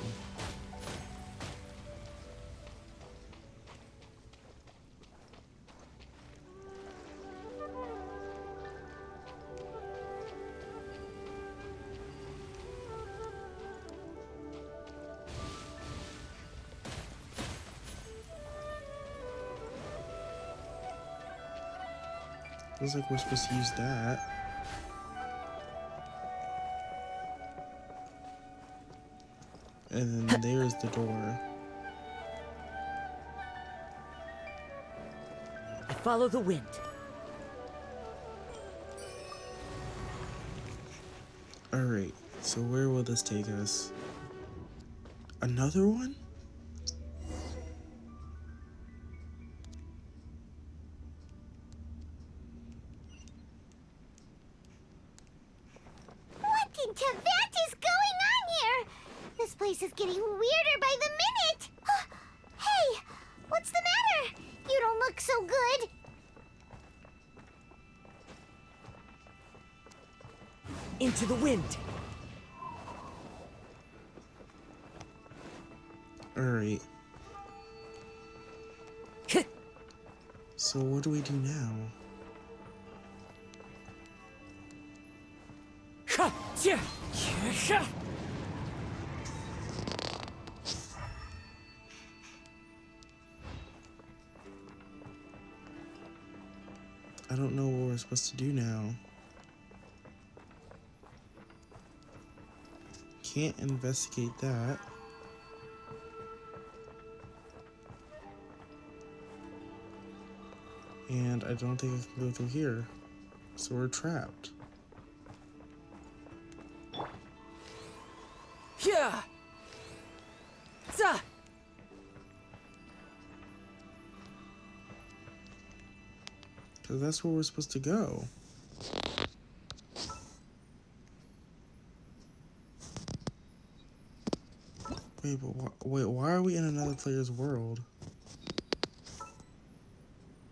Looks like we're supposed to use that. And then there's the door.
I follow the wind.
Alright, so where will this take us? Another one?
What in Teyvat is going on here? This place is getting weirder by the minute. Hey, what's the matter? You don't look so good.
Into the wind.
Alright. So what do we do now? I don't know what we're supposed to do now. Can't investigate that. And I don't think I can go through here. So we're trapped.
Yeah.
Because that's where we're supposed to go. Wait, but wait, why are we in another player's world?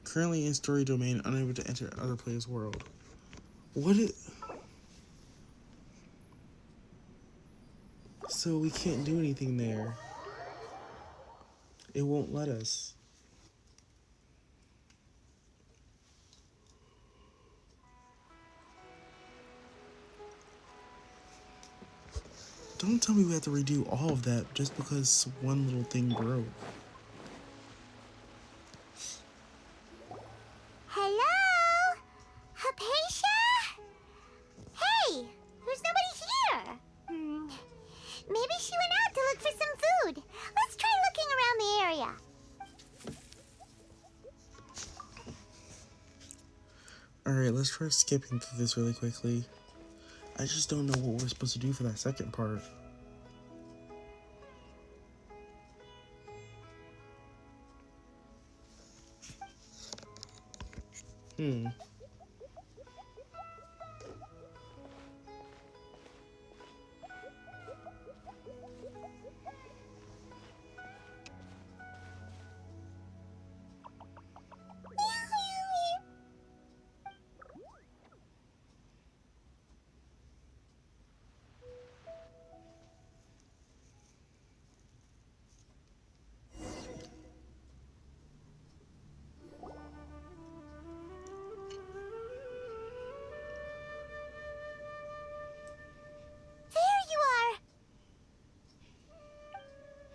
Currently in story domain, unable to enter other player's world. What is... So we can't do anything there. It won't let us. Don't tell me we have to redo all of that just because one little thing broke.
Hello? Hypatia? Hey, there's nobody here. Maybe she went out to look for some food. Let's try looking around the area.
Alright, let's try skipping through this really quickly. I just don't know what we're supposed to do for that second part.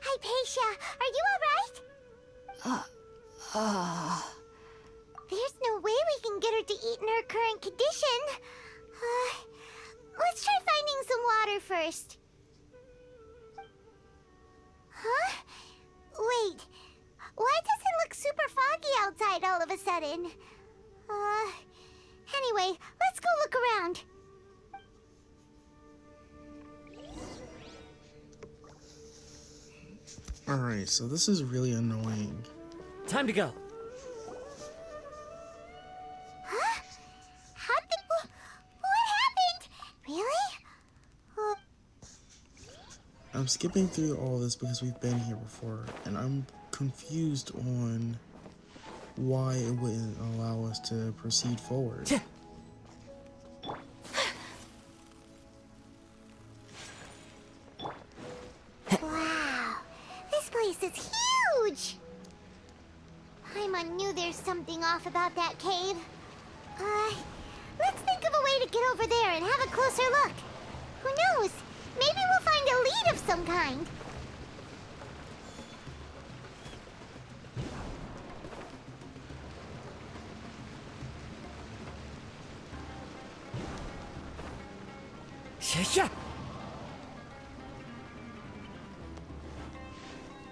Hypatia, are you alright? There's no way we can get her to eat in her current condition. Let's try finding some water first. Huh? Wait, why does it look super foggy outside all of a sudden? Anyway, let's go look around.
Alright, so this is really annoying.
Time to go.
Huh? What happened? Really?
I'm skipping through all this because we've been here before, and I'm confused on why it wouldn't allow us to proceed forward.
Wow, this place is huge! Paimon knew there's something off about that cave. Let's think of a way to get over there and have a closer look. Who knows? Maybe we'll find a lead of some kind.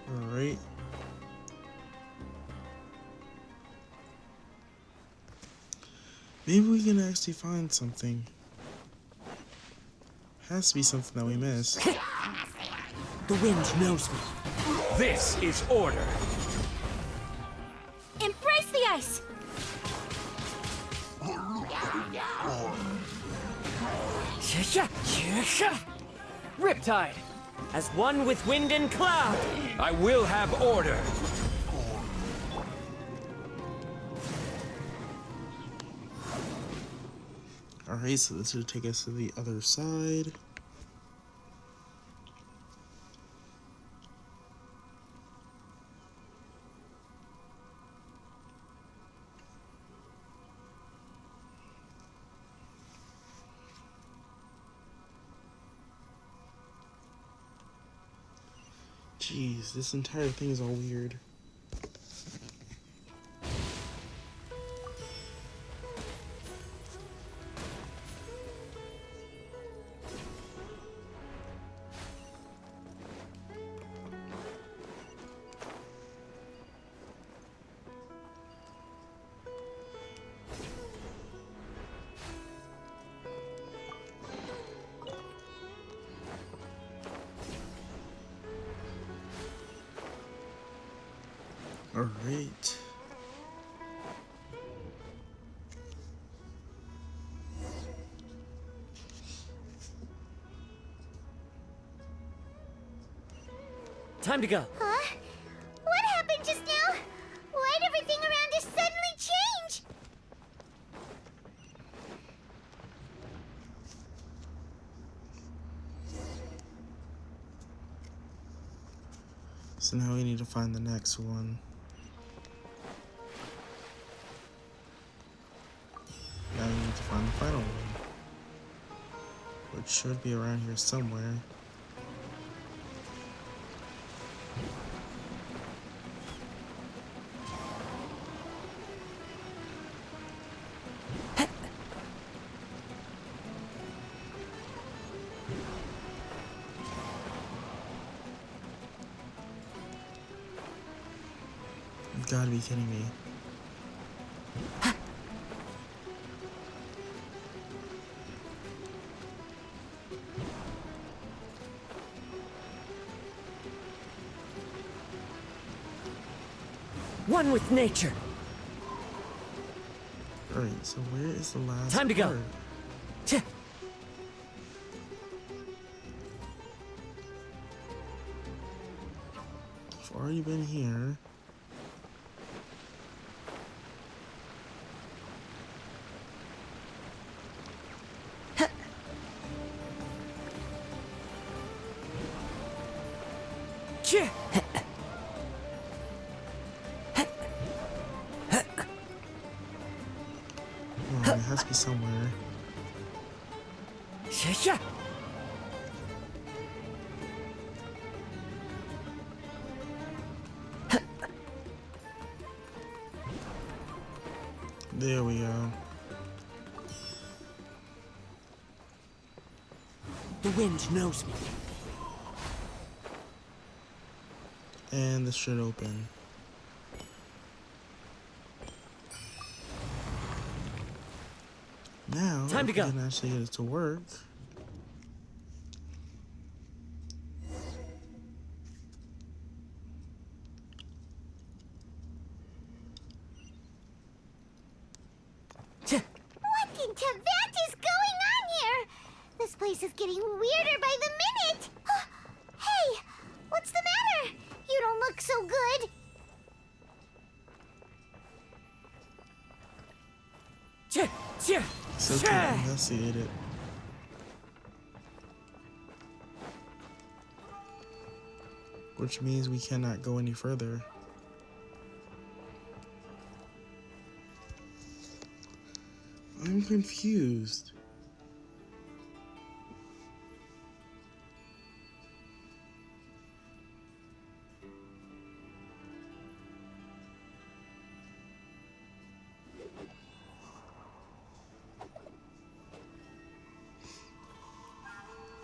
Alright. Maybe we can actually find something. Has to be something that we missed.
The wind knows me.
This is order.
Embrace the ice!
Riptide!
As one with wind and cloud.
I will have order.
Alright, so this should take us to the other side. Jeez, this entire thing is all weird. Alright.
Time to go.
Huh? What happened just now? Why'd everything around us suddenly change?
So now we need to find the next one. Now we need to find the final one, which should be around here somewhere. You've got to be kidding me.
One with nature.
Alright, so where is the last
Time to go.
part?
Tch.
I've already been here.
Tch.
Oh, it has to be somewhere.
Yeah.
There we go.
The wind knows me.
And this should open. Now,
Time to
if we
go.
can actually get it to work.
What in Teyvat is going on here? This place is getting weirder by the minute. Hey, what's the matter? You don't look so good.
Tch. Tch.
So
Tch.
can't investigate it. Which means we cannot go any further. I'm confused.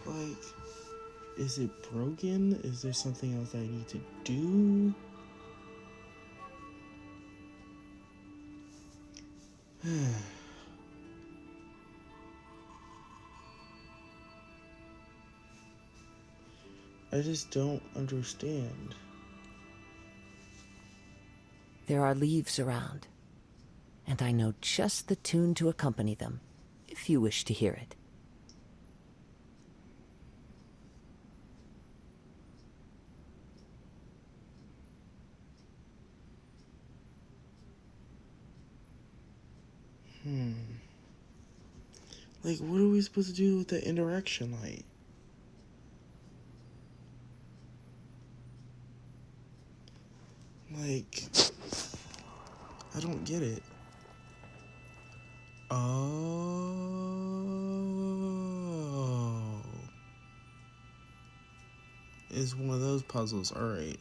Like, is it broken? Is there something else I need to do? I just don't understand.
There are leaves around, and I know just the tune to accompany them, if you wish to hear it.
Like, what are we supposed to do with the interaction light? Like, I don't get it. Oh. It's one of those puzzles, alright.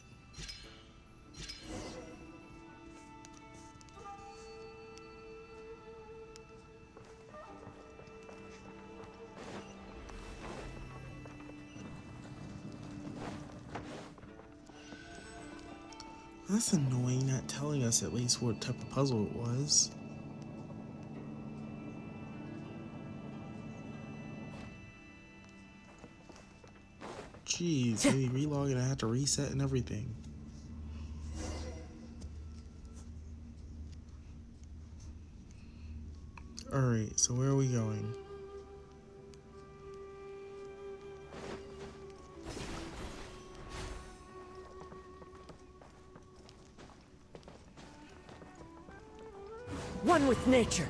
That's annoying, not telling us at least what type of puzzle it was. Jeez, maybe relog and I have to reset and everything. Alright, so where are we going?
One with nature.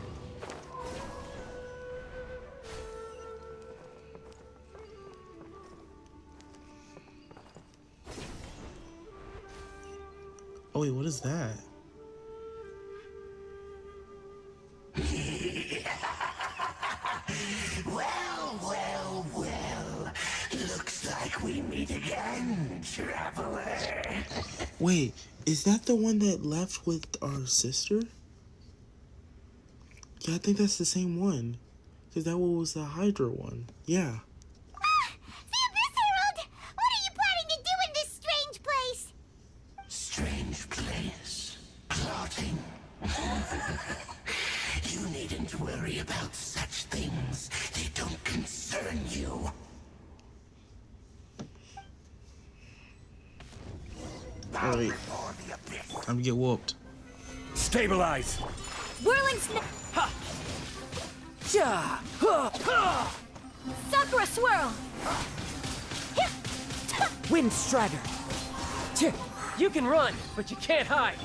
Oh wait, what is that?
Well. Looks like we meet again, traveler.
Wait, is that the one that left with our sister? Yeah, I think that's the same one. Because that one was the Hydra one. Yeah.
The Abyss Herald! What are you planning to do in this strange place?
Strange place. Plotting. You needn't worry about such things. They don't concern you.
Alright. Time to get whooped.
Stabilize!
Whirling snap!
Ha! Ja! Ha! Ha!
Sakura swirl!
Wind Strider!
You can run, but you can't hide.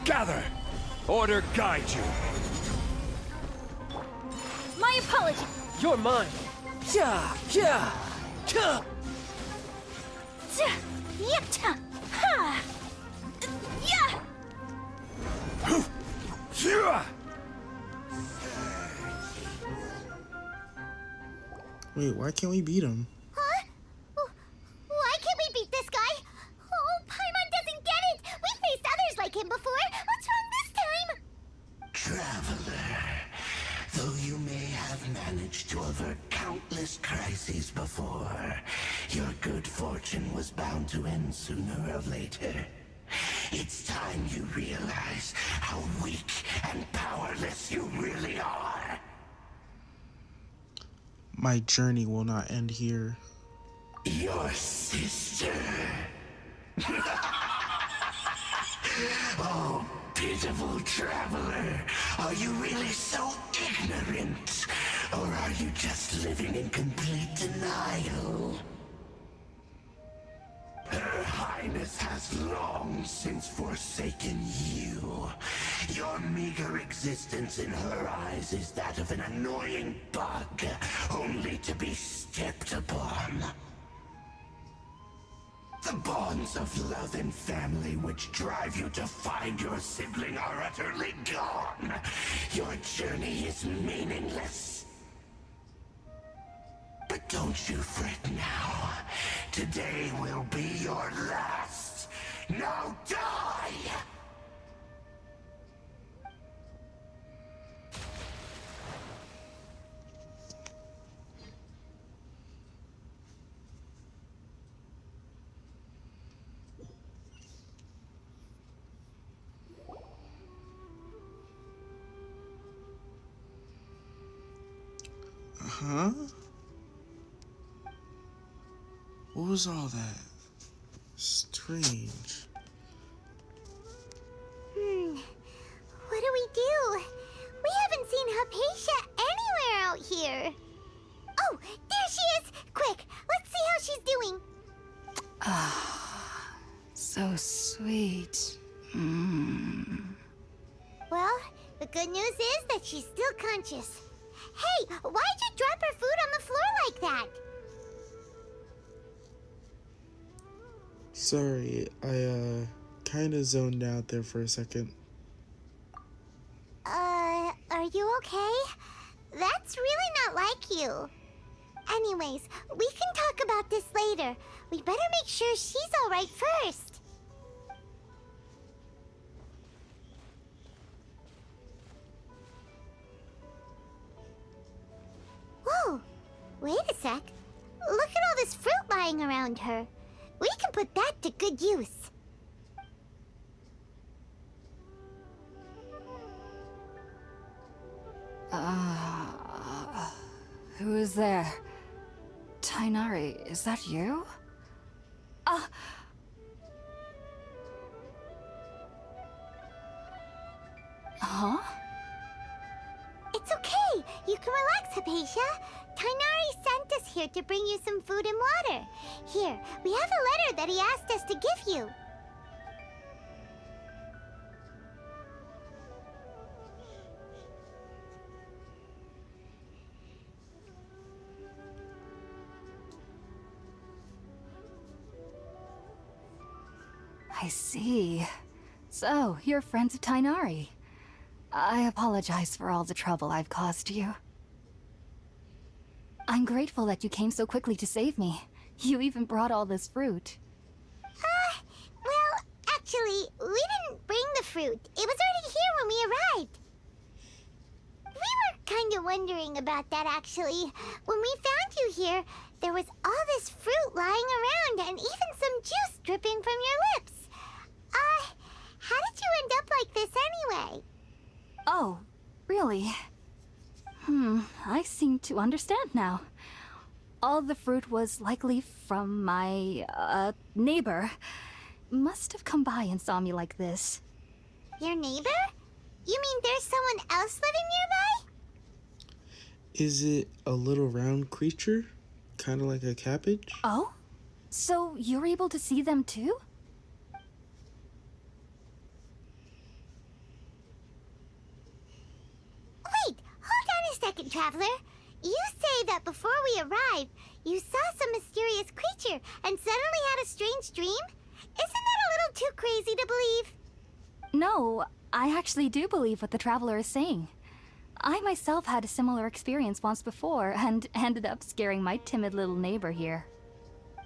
Gather! Order guide you!
My apology!
You're mine.
Ja! Ja! Ja!
Yipta! Ha! Yeah!
Yeah!
Wait, why can't we beat him?
Huh? Why can't we beat this guy? Oh, Paimon doesn't get it! We faced others like him before! What's wrong this time?
Traveler, though you may have managed to avert countless crises before, your good fortune was bound to end sooner or later. It's time you realize how weak and powerless you really are.
My journey will not end here.
Your sister. Oh, pitiful traveler. Are you really so ignorant? Or are you just living in complete denial? Her Highness has long since forsaken you. Your meager existence in her eyes is that of an annoying bug, only to be stepped upon. The bonds of love and family which drive you to find your sibling are utterly gone. Your journey is meaningless. But don't you fret now. Today will be your last. Now die!
Huh? What was all that? Strange.
What do we do? We haven't seen Hypatia anywhere out here. Oh, there she is! Quick, let's see how she's doing.
Ah, so sweet.
Well, the good news is that she's still conscious. Hey, why'd you drop her food on the floor like that?
Sorry, I kinda zoned out there for a second.
Are you okay? That's really not like you. Anyways, we can talk about this later. We better make sure she's alright first. Whoa, wait a sec. Look at all this fruit lying around her. We can put that to good use.
Who is there? Tainari, is that you? Huh?
It's okay. You can relax, Hypatia. Tainari sent us here to bring you some food and water. Here, we have a letter that he asked us to give you.
I see. So, you're friends of Tainari. I apologize for all the trouble I've caused you. I'm grateful that you came so quickly to save me. You even brought all this fruit.
Well, actually, we didn't bring the fruit. It was already here when we arrived. We were kind of wondering about that, actually. When we found you here, there was all this fruit lying around and even some juice dripping from your lips. How did you end up like this anyway?
Oh, really? I seem to understand now. All the fruit was likely from my, neighbor. Must have come by and saw me like this.
Your neighbor? You mean there's someone else living nearby?
Is it a little round creature? Kind of like a cabbage?
Oh? So you're able to see them too?
Wait, hold on a second, Traveler. You say that before we arrived, you saw some mysterious creature and suddenly had a strange dream? Isn't that a little too crazy to believe?
No, I actually do believe what the Traveler is saying. I myself had a similar experience once before and ended up scaring my timid little neighbor here.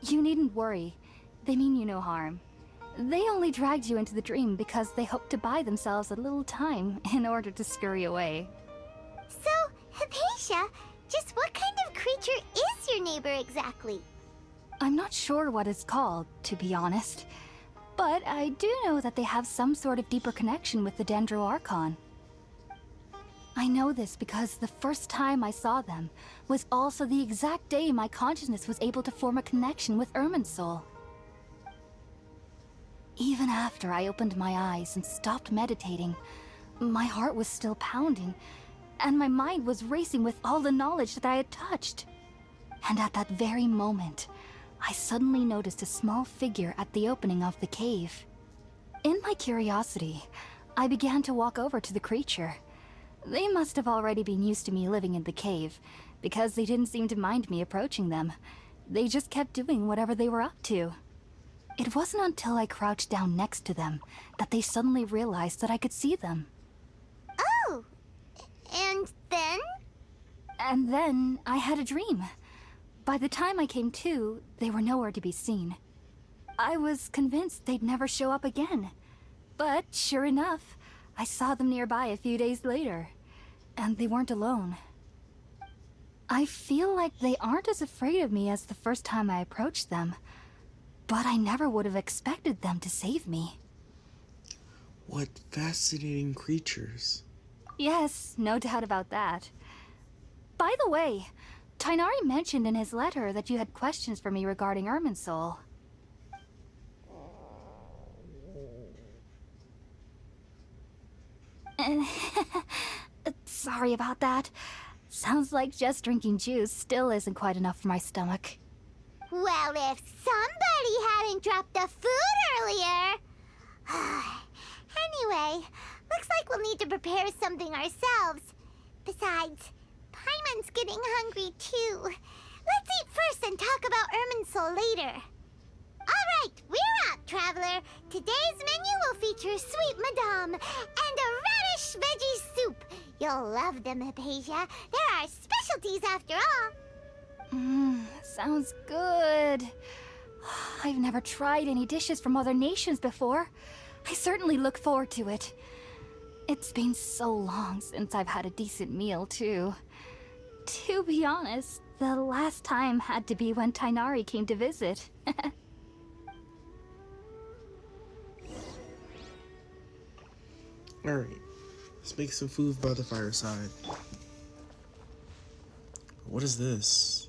You needn't worry. They mean you no harm. They only dragged you into the dream because they hoped to buy themselves a little time in order to scurry away.
So, Hypatia, just what kind of creature is your neighbor exactly?
I'm not sure what it's called, to be honest. But I do know that they have some sort of deeper connection with the Dendroarchon. I know this because the first time I saw them was also the exact day my consciousness was able to form a connection with Irminsul. Even after I opened my eyes and stopped meditating, my heart was still pounding, and my mind was racing with all the knowledge that I had touched. And at that very moment, I suddenly noticed a small figure at the opening of the cave. In my curiosity, I began to walk over to the creature. They must have already been used to me living in the cave, because they didn't seem to mind me approaching them. They just kept doing whatever they were up to. It wasn't until I crouched down next to them that they suddenly realized that I could see them.
Oh! And then?
And then I had a dream. By the time I came to, they were nowhere to be seen. I was convinced they'd never show up again. But sure enough, I saw them nearby a few days later. And they weren't alone. I feel like they aren't as afraid of me as the first time I approached them. But I never would have expected them to save me.
What fascinating creatures.
Yes, no doubt about that. By the way, Tainari mentioned in his letter that you had questions for me regarding Irminsul. Sorry about that. Sounds like just drinking juice still isn't quite enough for my stomach.
Well, if somebody hadn't dropped the food earlier... Anyway, looks like we'll need to prepare something ourselves. Besides, Paimon's getting hungry too. Let's eat first and talk about Irminsul later. Alright, we're out, Traveler. Today's menu will feature Sweet Madame and a radish veggie soup. You'll love them, Hypatia. They're our specialties after all.
Sounds good. I've never tried any dishes from other nations before. I certainly look forward to it. It's been so long since I've had a decent meal, too. To be honest, the last time had to be when Tainari came to visit.
Alright, let's make some food by the fireside. What is this?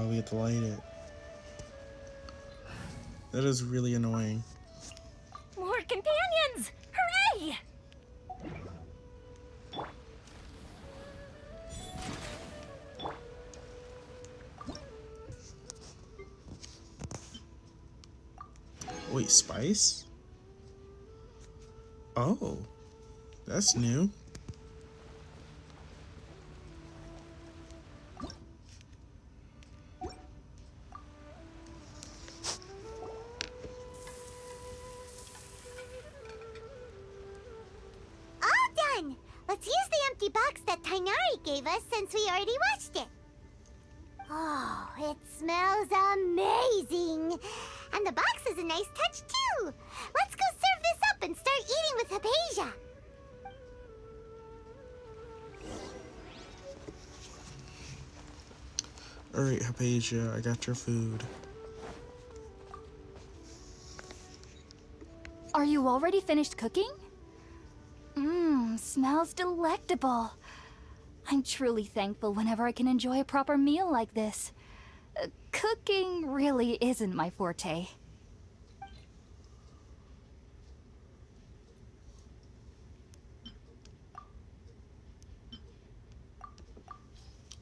We have to light it. That is really annoying.
More companions! Hooray!
Wait, spice? Oh, that's new.
All done! Let's use the empty box that Tainari gave us since we already watched it. Oh, it smells amazing! And the box is a nice touch too! Let's go serve this up and start eating with Hypatia!
Alright, Hypatia, I got your food.
Are you already finished cooking? Mmm, smells delectable. I'm truly thankful whenever I can enjoy a proper meal like this. Cooking really isn't my forte.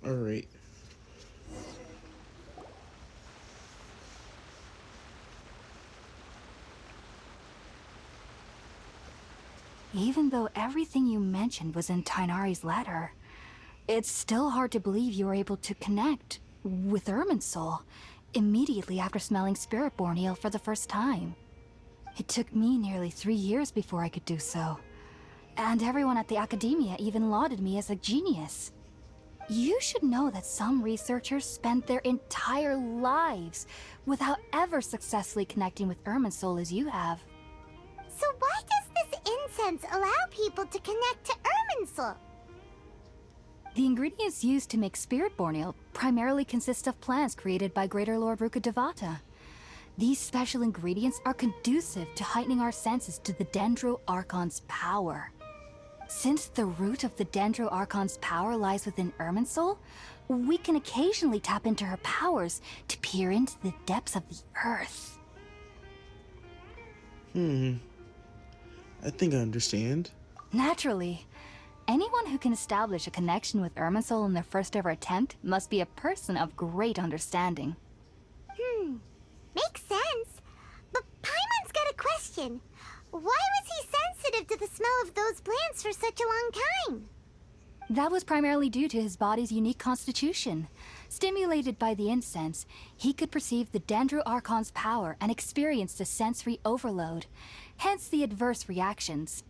Alright.
Even though everything you mentioned was in Tainari's letter, it's still hard to believe you were able to connect with Irminsul immediately after smelling Spiritborn ale for the first time. It took me nearly 3 years before I could do so. And everyone at the Academia even lauded me as a genius. You should know that some researchers spend their entire lives without ever successfully connecting with Irminsul as you have.
So why does this incense allow people to connect to Irminsul?
The ingredients used to make Spiritborn ale primarily consist of plants created by Greater Lord Rukkhadevata. These special ingredients are conducive to heightening our senses to the Dendro Archon's power. Since the root of the Dendro Archon's power lies within Irminsul, we can occasionally tap into her powers to peer into the depths of the earth.
I think I understand.
Naturally. Anyone who can establish a connection with Irminsul in their first ever attempt must be a person of great understanding.
Makes sense. But Paimon's got a question. Why was he sensitive to the smell of those plants for such a long time?
That was primarily due to his body's unique constitution. Stimulated by the incense, he could perceive the Dendro Archon's power and experienced a sensory overload, hence the adverse reactions.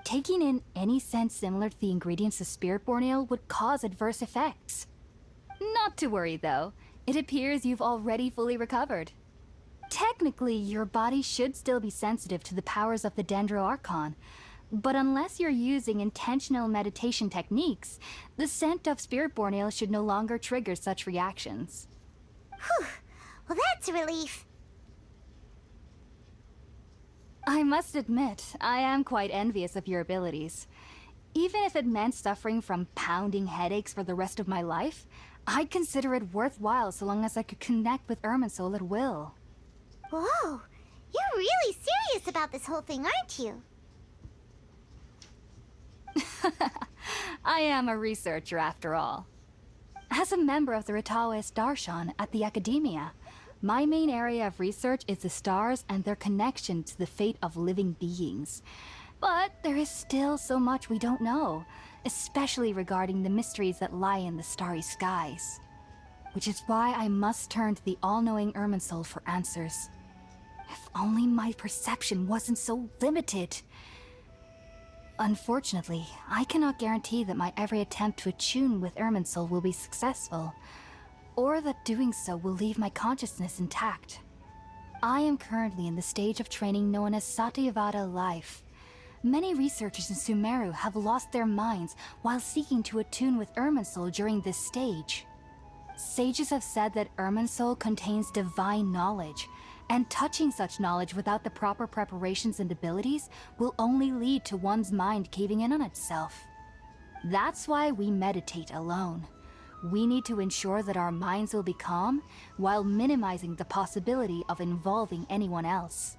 Taking in any scent similar to the ingredients of Spiritborn ale would cause adverse effects. Not to worry though, it appears you've already fully recovered. Technically, your body should still be sensitive to the powers of the Dendro Archon, but unless you're using intentional meditation techniques, the scent of Spiritborn ale should no longer trigger such reactions.
Whew. Well, that's a relief.
I must admit, I am quite envious of your abilities. Even if it meant suffering from pounding headaches for the rest of my life, I'd consider it worthwhile so long as I could connect with Irminsul at will.
Whoa, you're really serious about this whole thing, aren't you?
I am a researcher after all. As a member of the Ritaoist Darshan at the Academia, my main area of research is the stars and their connection to the fate of living beings. But there is still so much we don't know, especially regarding the mysteries that lie in the starry skies. Which is why I must turn to the all-knowing Irminsul for answers. If only my perception wasn't so limited. Unfortunately, I cannot guarantee that my every attempt to attune with Irminsul will be successful, or that doing so will leave my consciousness intact. I am currently in the stage of training known as Satyavada life. Many researchers in Sumeru have lost their minds while seeking to attune with Irminsul during this stage. Sages have said that Irminsul contains divine knowledge, and touching such knowledge without the proper preparations and abilities will only lead to one's mind caving in on itself. That's why we meditate alone. We need to ensure that our minds will be calm while minimizing the possibility of involving anyone else.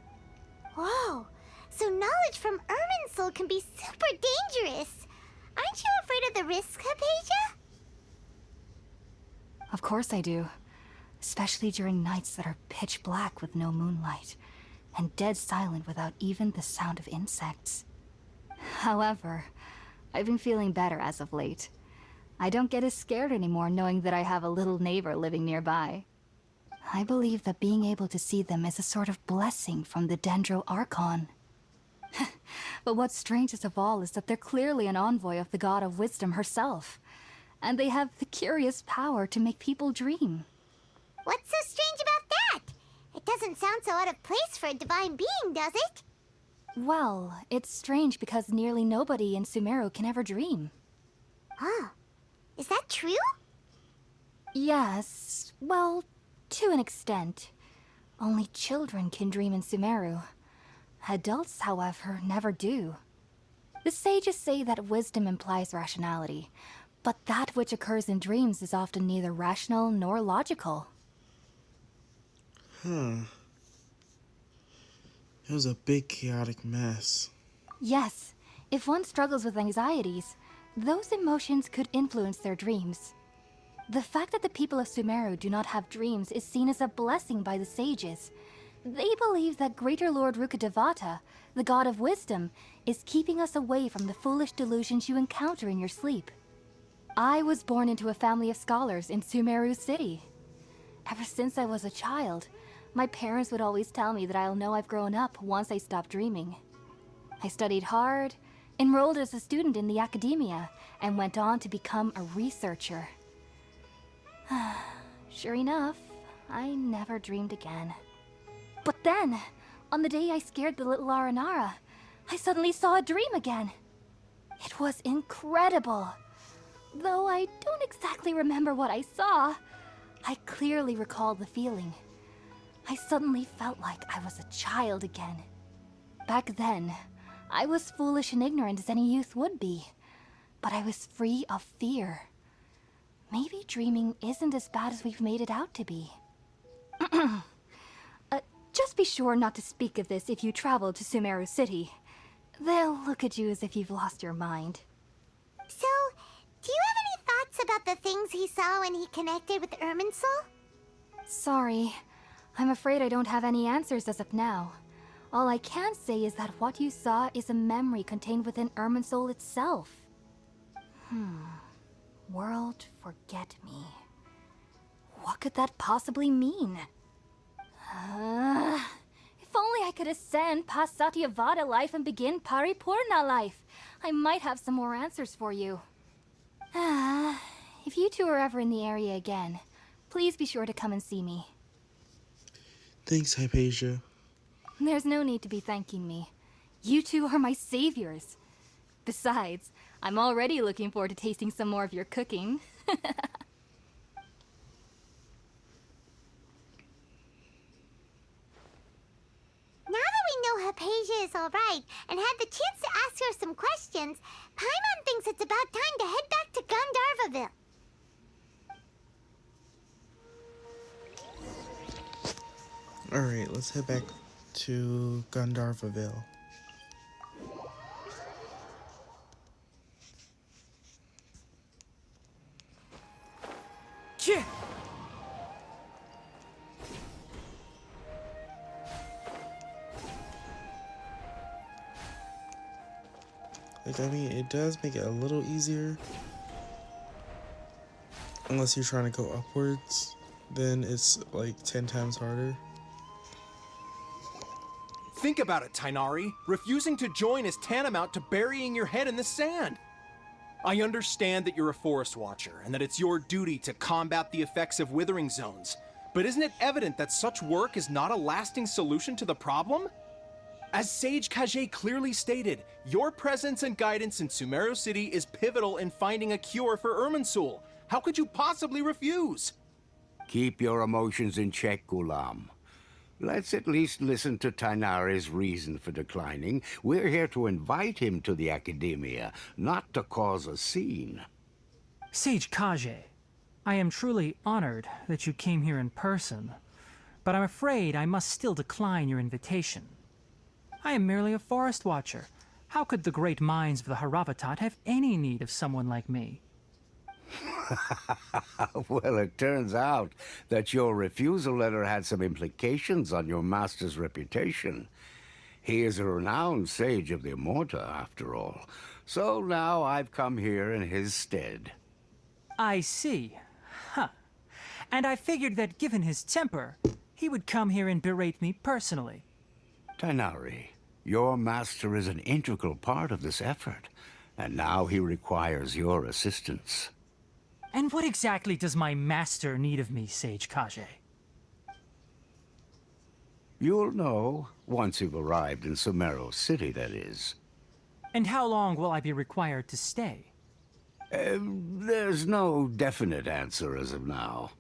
Whoa, so knowledge from Irminsul can be super dangerous. Aren't you afraid of the risks, Hypatia?
Of course I do. Especially during nights that are pitch black with no moonlight, and dead silent without even the sound of insects. However, I've been feeling better as of late. I don't get as scared anymore knowing that I have a little neighbor living nearby. I believe that being able to see them is a sort of blessing from the Dendro Archon. But what's strangest of all is that they're clearly an envoy of the God of Wisdom herself. And they have the curious power to make people dream.
What's so strange about that? It doesn't sound so out of place for a divine being, does it?
Well, it's strange because nearly nobody in Sumeru can ever dream.
Huh. Is that true?
Yes, well, to an extent. Only children can dream in Sumeru. Adults, however, never do. The sages say that wisdom implies rationality, but that which occurs in dreams is often neither rational nor logical.
Huh. It was a big chaotic mess.
Yes, if one struggles with anxieties, those emotions could influence their dreams. The fact that the people of Sumeru do not have dreams is seen as a blessing by the sages. They believe that Greater Lord Rukkhadevata, the god of wisdom, is keeping us away from the foolish delusions you encounter in your sleep. I was born into a family of scholars in Sumeru City. Ever since I was a child, my parents would always tell me that I'll know I've grown up once I stop dreaming. I studied hard, enrolled as a student in the academia, and went on to become a researcher. Sure enough, I never dreamed again. But then, on the day I scared the little Aranara, I suddenly saw a dream again. It was incredible. Though I don't exactly remember what I saw, I clearly recall the feeling. I suddenly felt like I was a child again. Back then, I was foolish and ignorant as any youth would be, but I was free of fear. Maybe dreaming isn't as bad as we've made it out to be. Just be sure not to speak of this if you travel to Sumeru City. They'll look at you as if you've lost your mind.
So, do you have any thoughts about the things he saw when he connected with Irminsul?
Sorry. I'm afraid I don't have any answers as of now. All I can say is that what you saw is a memory contained within Irminsul itself. World forget me. What could that possibly mean? If only I could ascend past Satyavada life and begin Paripurna life. I might have some more answers for you. If you two are ever in the area again, please be sure to come and see me.
Thanks, Hypatia.
There's no need to be thanking me. You two are my saviors. Besides, I'm already looking forward to tasting some more of your cooking.
Now that we know Hypatia is alright and had the chance to ask her some questions, Paimon thinks it's about time to head back to Gandharvaville.
Alright, let's head back to Gandharvaville. Like, I mean, it does make it a little easier. Unless you're trying to go upwards, then it's like 10 times harder.
Think about it, Tainari. Refusing to join is tantamount to burying your head in the sand. I understand that you're a forest watcher, and that it's your duty to combat the effects of withering zones. But isn't it evident that such work is not a lasting solution to the problem? As Sage Kage clearly stated, your presence and guidance in Sumeru City is pivotal in finding a cure for Irminsul. How could you possibly refuse?
Keep your emotions in check, Ghulam. Let's at least listen to Tainari's reason for declining. We're here to invite him to the Academia, not to cause a scene.
Sage Kage, I am truly honored that you came here in person, but I'm afraid I must still decline your invitation. I am merely a forest watcher. How could the great minds of the Haravatat have any need of someone like me?
Well, it turns out that your refusal letter had some implications on your master's reputation. He is a renowned sage of the Immorta, after all. So now I've come here in his stead.
I see. Huh. And I figured that given his temper, he would come here and berate me personally.
Tighnari, your master is an integral part of this effort, and now he requires your assistance.
And what exactly does my master need of me, Sage Kage?
You'll know once you've arrived in Sumeru City, that is.
And how long will I be required to stay?
There's no definite answer as of now.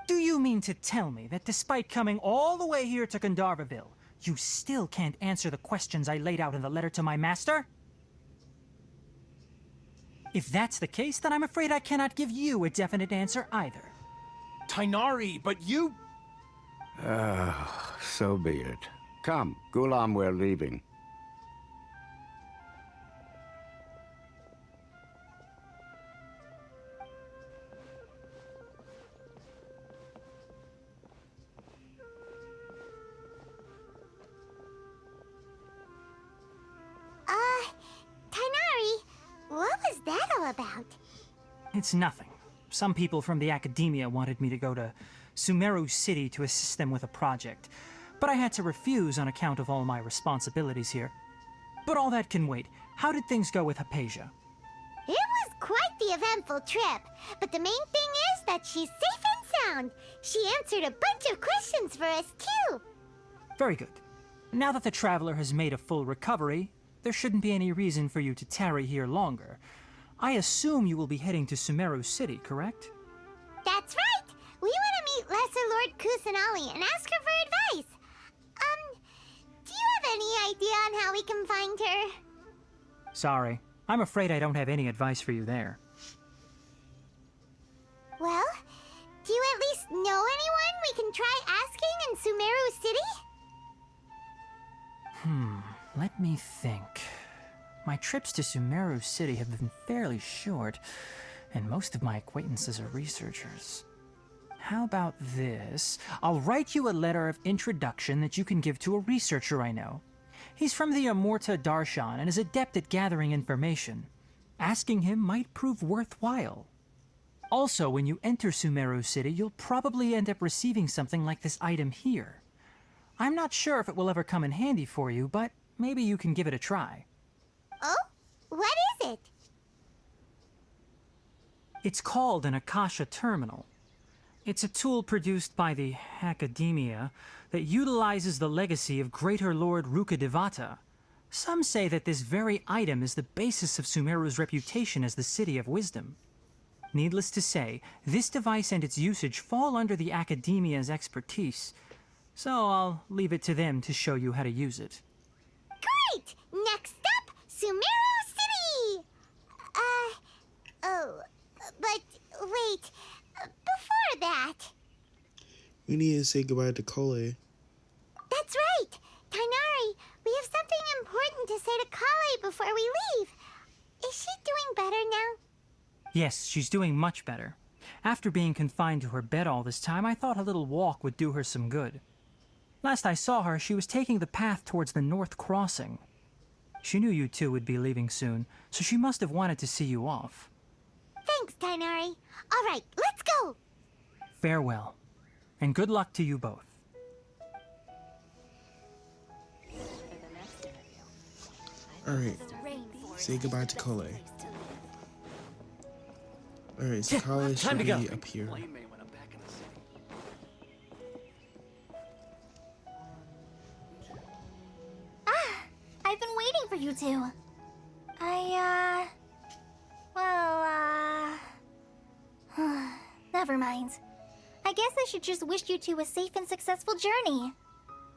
Do you mean to tell me that despite coming all the way here to Gandharvaville, you still can't answer the questions I laid out in the letter to my master? If that's the case, then I'm afraid I cannot give you a definite answer either.
Tighnari, but you...
So be it. Come, Gulam, we're leaving.
Tighnari, what was that all about?
It's nothing. Some people from the academia wanted me to go to Sumeru City to assist them with a project, but I had to refuse on account of all my responsibilities here. But all that can wait. How did things go with Hypatia?
It was quite the eventful trip, but the main thing is that she's safe and sound. She answered a bunch of questions for us, too.
Very good. Now that the traveler has made a full recovery, there shouldn't be any reason for you to tarry here longer. I assume you will be heading to Sumeru City, correct?
That's right! We want to meet Lesser Lord Kusanali and ask her for advice. Do you have any idea on how we can find her?
Sorry. I'm afraid I don't have any advice for you there.
Well, do you at least know anyone we can try asking in Sumeru City?
Let me think. My trips to Sumeru City have been fairly short, and most of my acquaintances are researchers. How about this? I'll write you a letter of introduction that you can give to a researcher I know. He's from the Immorta Darshan and is adept at gathering information. Asking him might prove worthwhile. Also, when you enter Sumeru City, you'll probably end up receiving something like this item here. I'm not sure if it will ever come in handy for you, but maybe you can give it a try.
Oh? What is it?
It's called an Akasha Terminal. It's a tool produced by the Academia that utilizes the legacy of Greater Lord Rukkhadevata. Some say that this very item is the basis of Sumeru's reputation as the City of Wisdom. Needless to say, this device and its usage fall under the Academia's expertise, so I'll leave it to them to show you how to use it.
Great! Next up, Sumeru City! But wait, before that...
We need to say goodbye to Kole.
That's right! Tighnari, we have something important to say to Kale before we leave. Is she doing better now?
Yes, she's doing much better. After being confined to her bed all this time, I thought a little walk would do her some good. Last I saw her, she was taking the path towards the North Crossing. She knew you two would be leaving soon, so she must have wanted to see you off.
Thanks, Tighnari. All right, let's go!
Farewell, and good luck to you both.
Alright, say goodbye to Kole. Alright, so Kale should be up here.
I've been waiting for you two. Never mind. I guess I should just wish you two a safe and successful journey.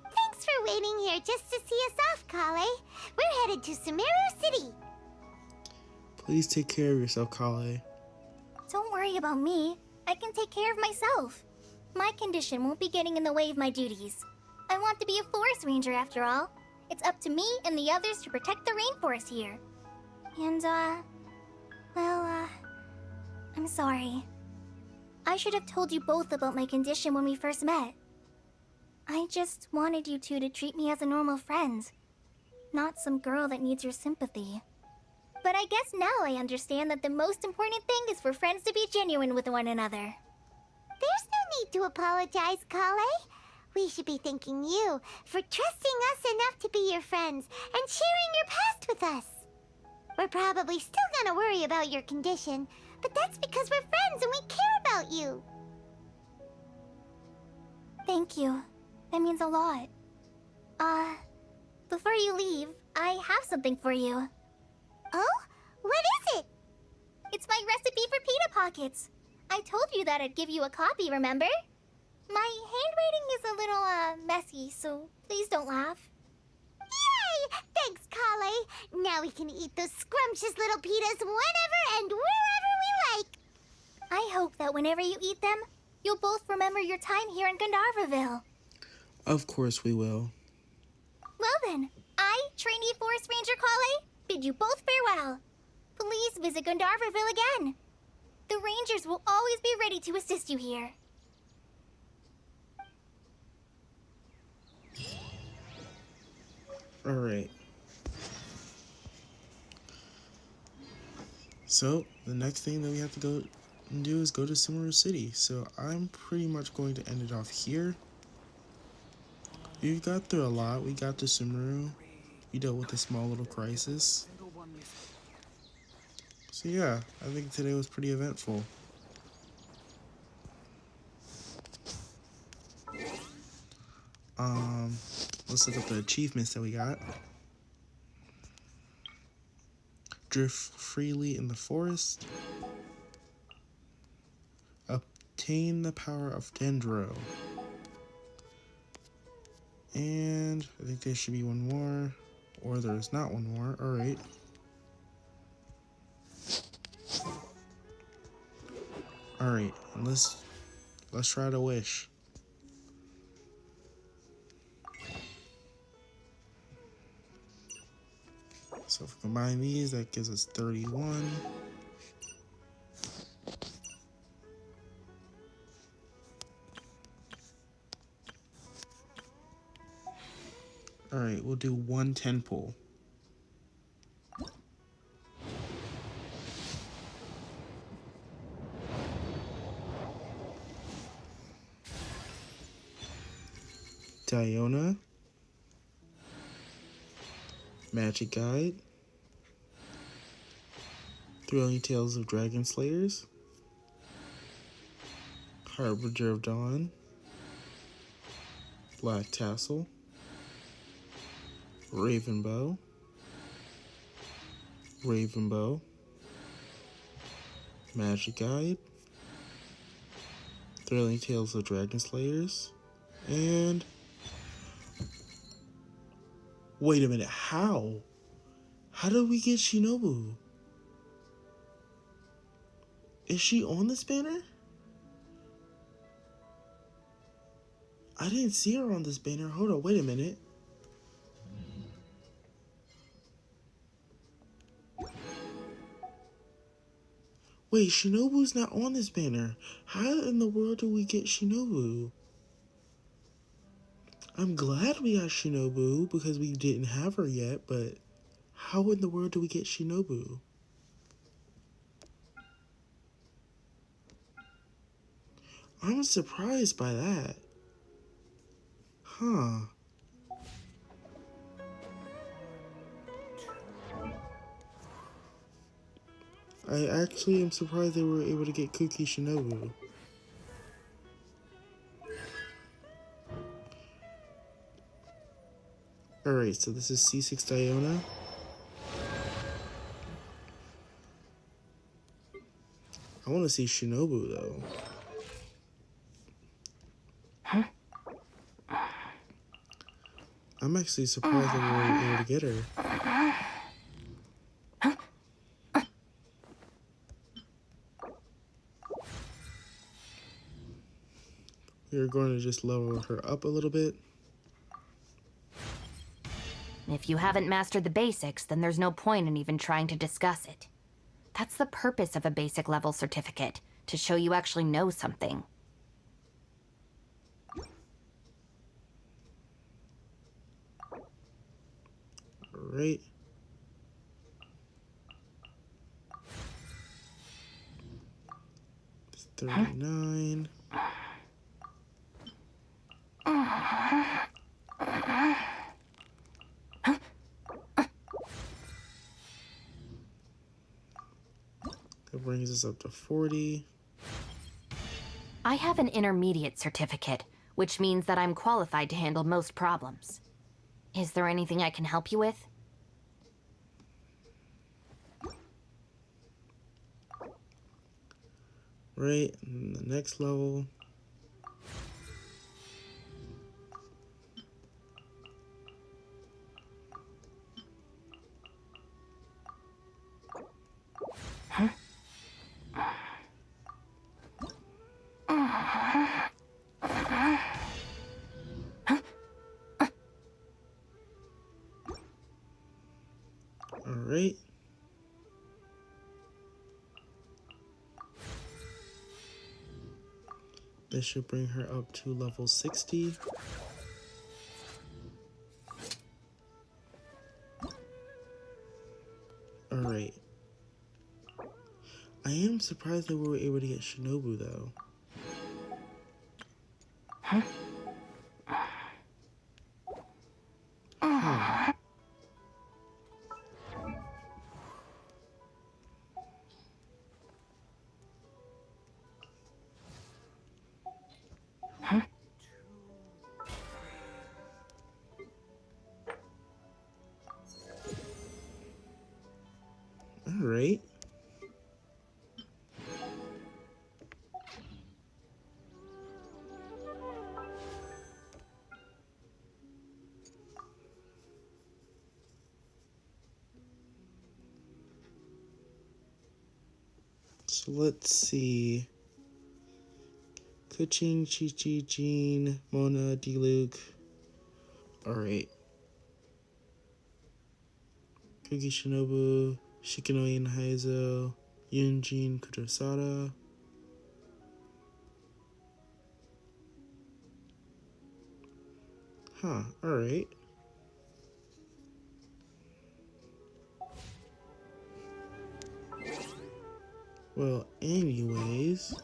Thanks for waiting here just to see us off, Kale. We're headed to Sumeru City.
Please take care of yourself, Kale.
Don't worry about me. I can take care of myself. My condition won't be getting in the way of my duties. I want to be a forest ranger after all. It's up to me and the others to protect the rainforest here. And, I'm sorry. I should have told you both about my condition when we first met. I just wanted you two to treat me as a normal friend, not some girl that needs your sympathy. But I guess now I understand that the most important thing is for friends to be genuine with one another.
There's no need to apologize, Kale. We should be thanking you for trusting us enough to be your friends and sharing your past with us. We're probably still gonna worry about your condition, but that's because we're friends and we care about you.
Thank you. That means a lot. Before you leave, I have something for you.
Oh? What is it?
It's my recipe for pita pockets. I told you that I'd give you a copy, remember? My handwriting is a little, messy, so please don't laugh.
Yay! Thanks, Kale. Now we can eat those scrumptious little pitas whenever and wherever we like.
I hope that whenever you eat them, you'll both remember your time here in Gandharvaville.
Of course we will.
Well then, I, trainee Forest Ranger Kale, bid you both farewell. Please visit Gandharvaville again. The Rangers will always be ready to assist you here.
Alright. So, the next thing that we have to go and do is go to Sumeru City. So, I'm pretty much going to end it off here. We got through a lot. We got to Sumeru. We dealt with a small little crisis. So yeah, I think today was pretty eventful. Let's look up the achievements that we got. Drift freely in the forest. Obtain the power of Dendro. And I think there should be one more. Or there's not one more. Alright. Alright, and let's try to wish. So if we combine these, that gives us 31. Alright, we'll do 1 10 pull. Diona, Magic Guide, Thrilling Tales of Dragon Slayers, Harbinger of Dawn, Black Tassel, Ravenbow, Magic Guide, Thrilling Tales of Dragon Slayers, and wait a minute, how? How did we get Shinobu? Is she on this banner? I didn't see her on this banner. Hold on, wait a minute. Wait, Shinobu's not on this banner. How in the world do we get Shinobu? I'm glad we got Shinobu because we didn't have her yet, but how in the world do we get Shinobu? I'm surprised by that. Huh. I actually am surprised they were able to get Cookie Shinobu. Alright, so this is C6 Diona. I want to see Shinobu, though.
Huh?
I'm actually surprised that we were able to get her. We're going to just level her up a little bit.
If you haven't mastered the basics, then there's no point in even trying to discuss it. That's the purpose of a basic level certificate, to show you actually know something.
Alright. It's 39. That brings us up to 40.
I have an intermediate certificate, which means that I'm qualified to handle most problems. Is there anything I can help you with?
Right, and the next level. Alright. This should bring her up to level 60. Alright. I am surprised that we were able to get Shinobu though. Huh. Alright. So let's see. Kuching, Chi-Chi, Jean, Mona, D-Luke. Alright. Kugi Shinobu, Shikanoi and Haizo, Yunjin Kudosada. Huh, alright. Well, anyways.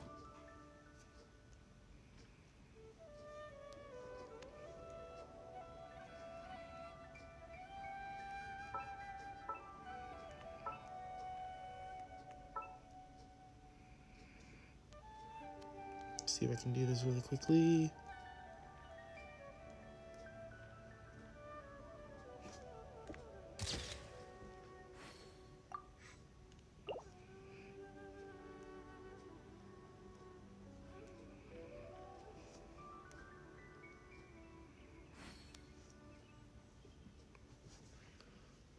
See if I can do this really quickly.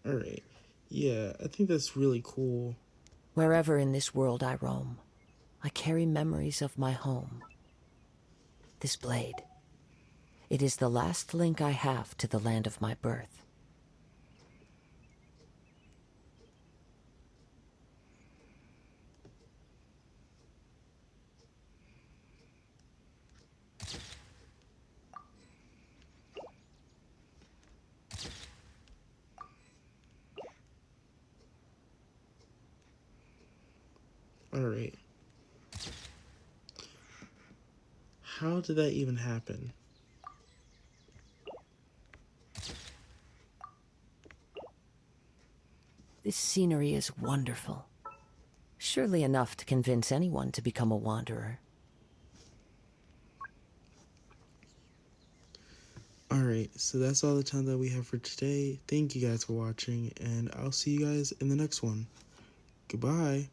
Alright. Yeah, I think that's really cool.
Wherever in this world I roam, I carry memories of my home. This blade. It is the last link I have to the land of my birth.
Alright. How did that even happen?
This scenery is wonderful. Surely enough to convince anyone to become a wanderer.
Alright, so that's all the time that we have for today. Thank you guys for watching, and I'll see you guys in the next one. Goodbye.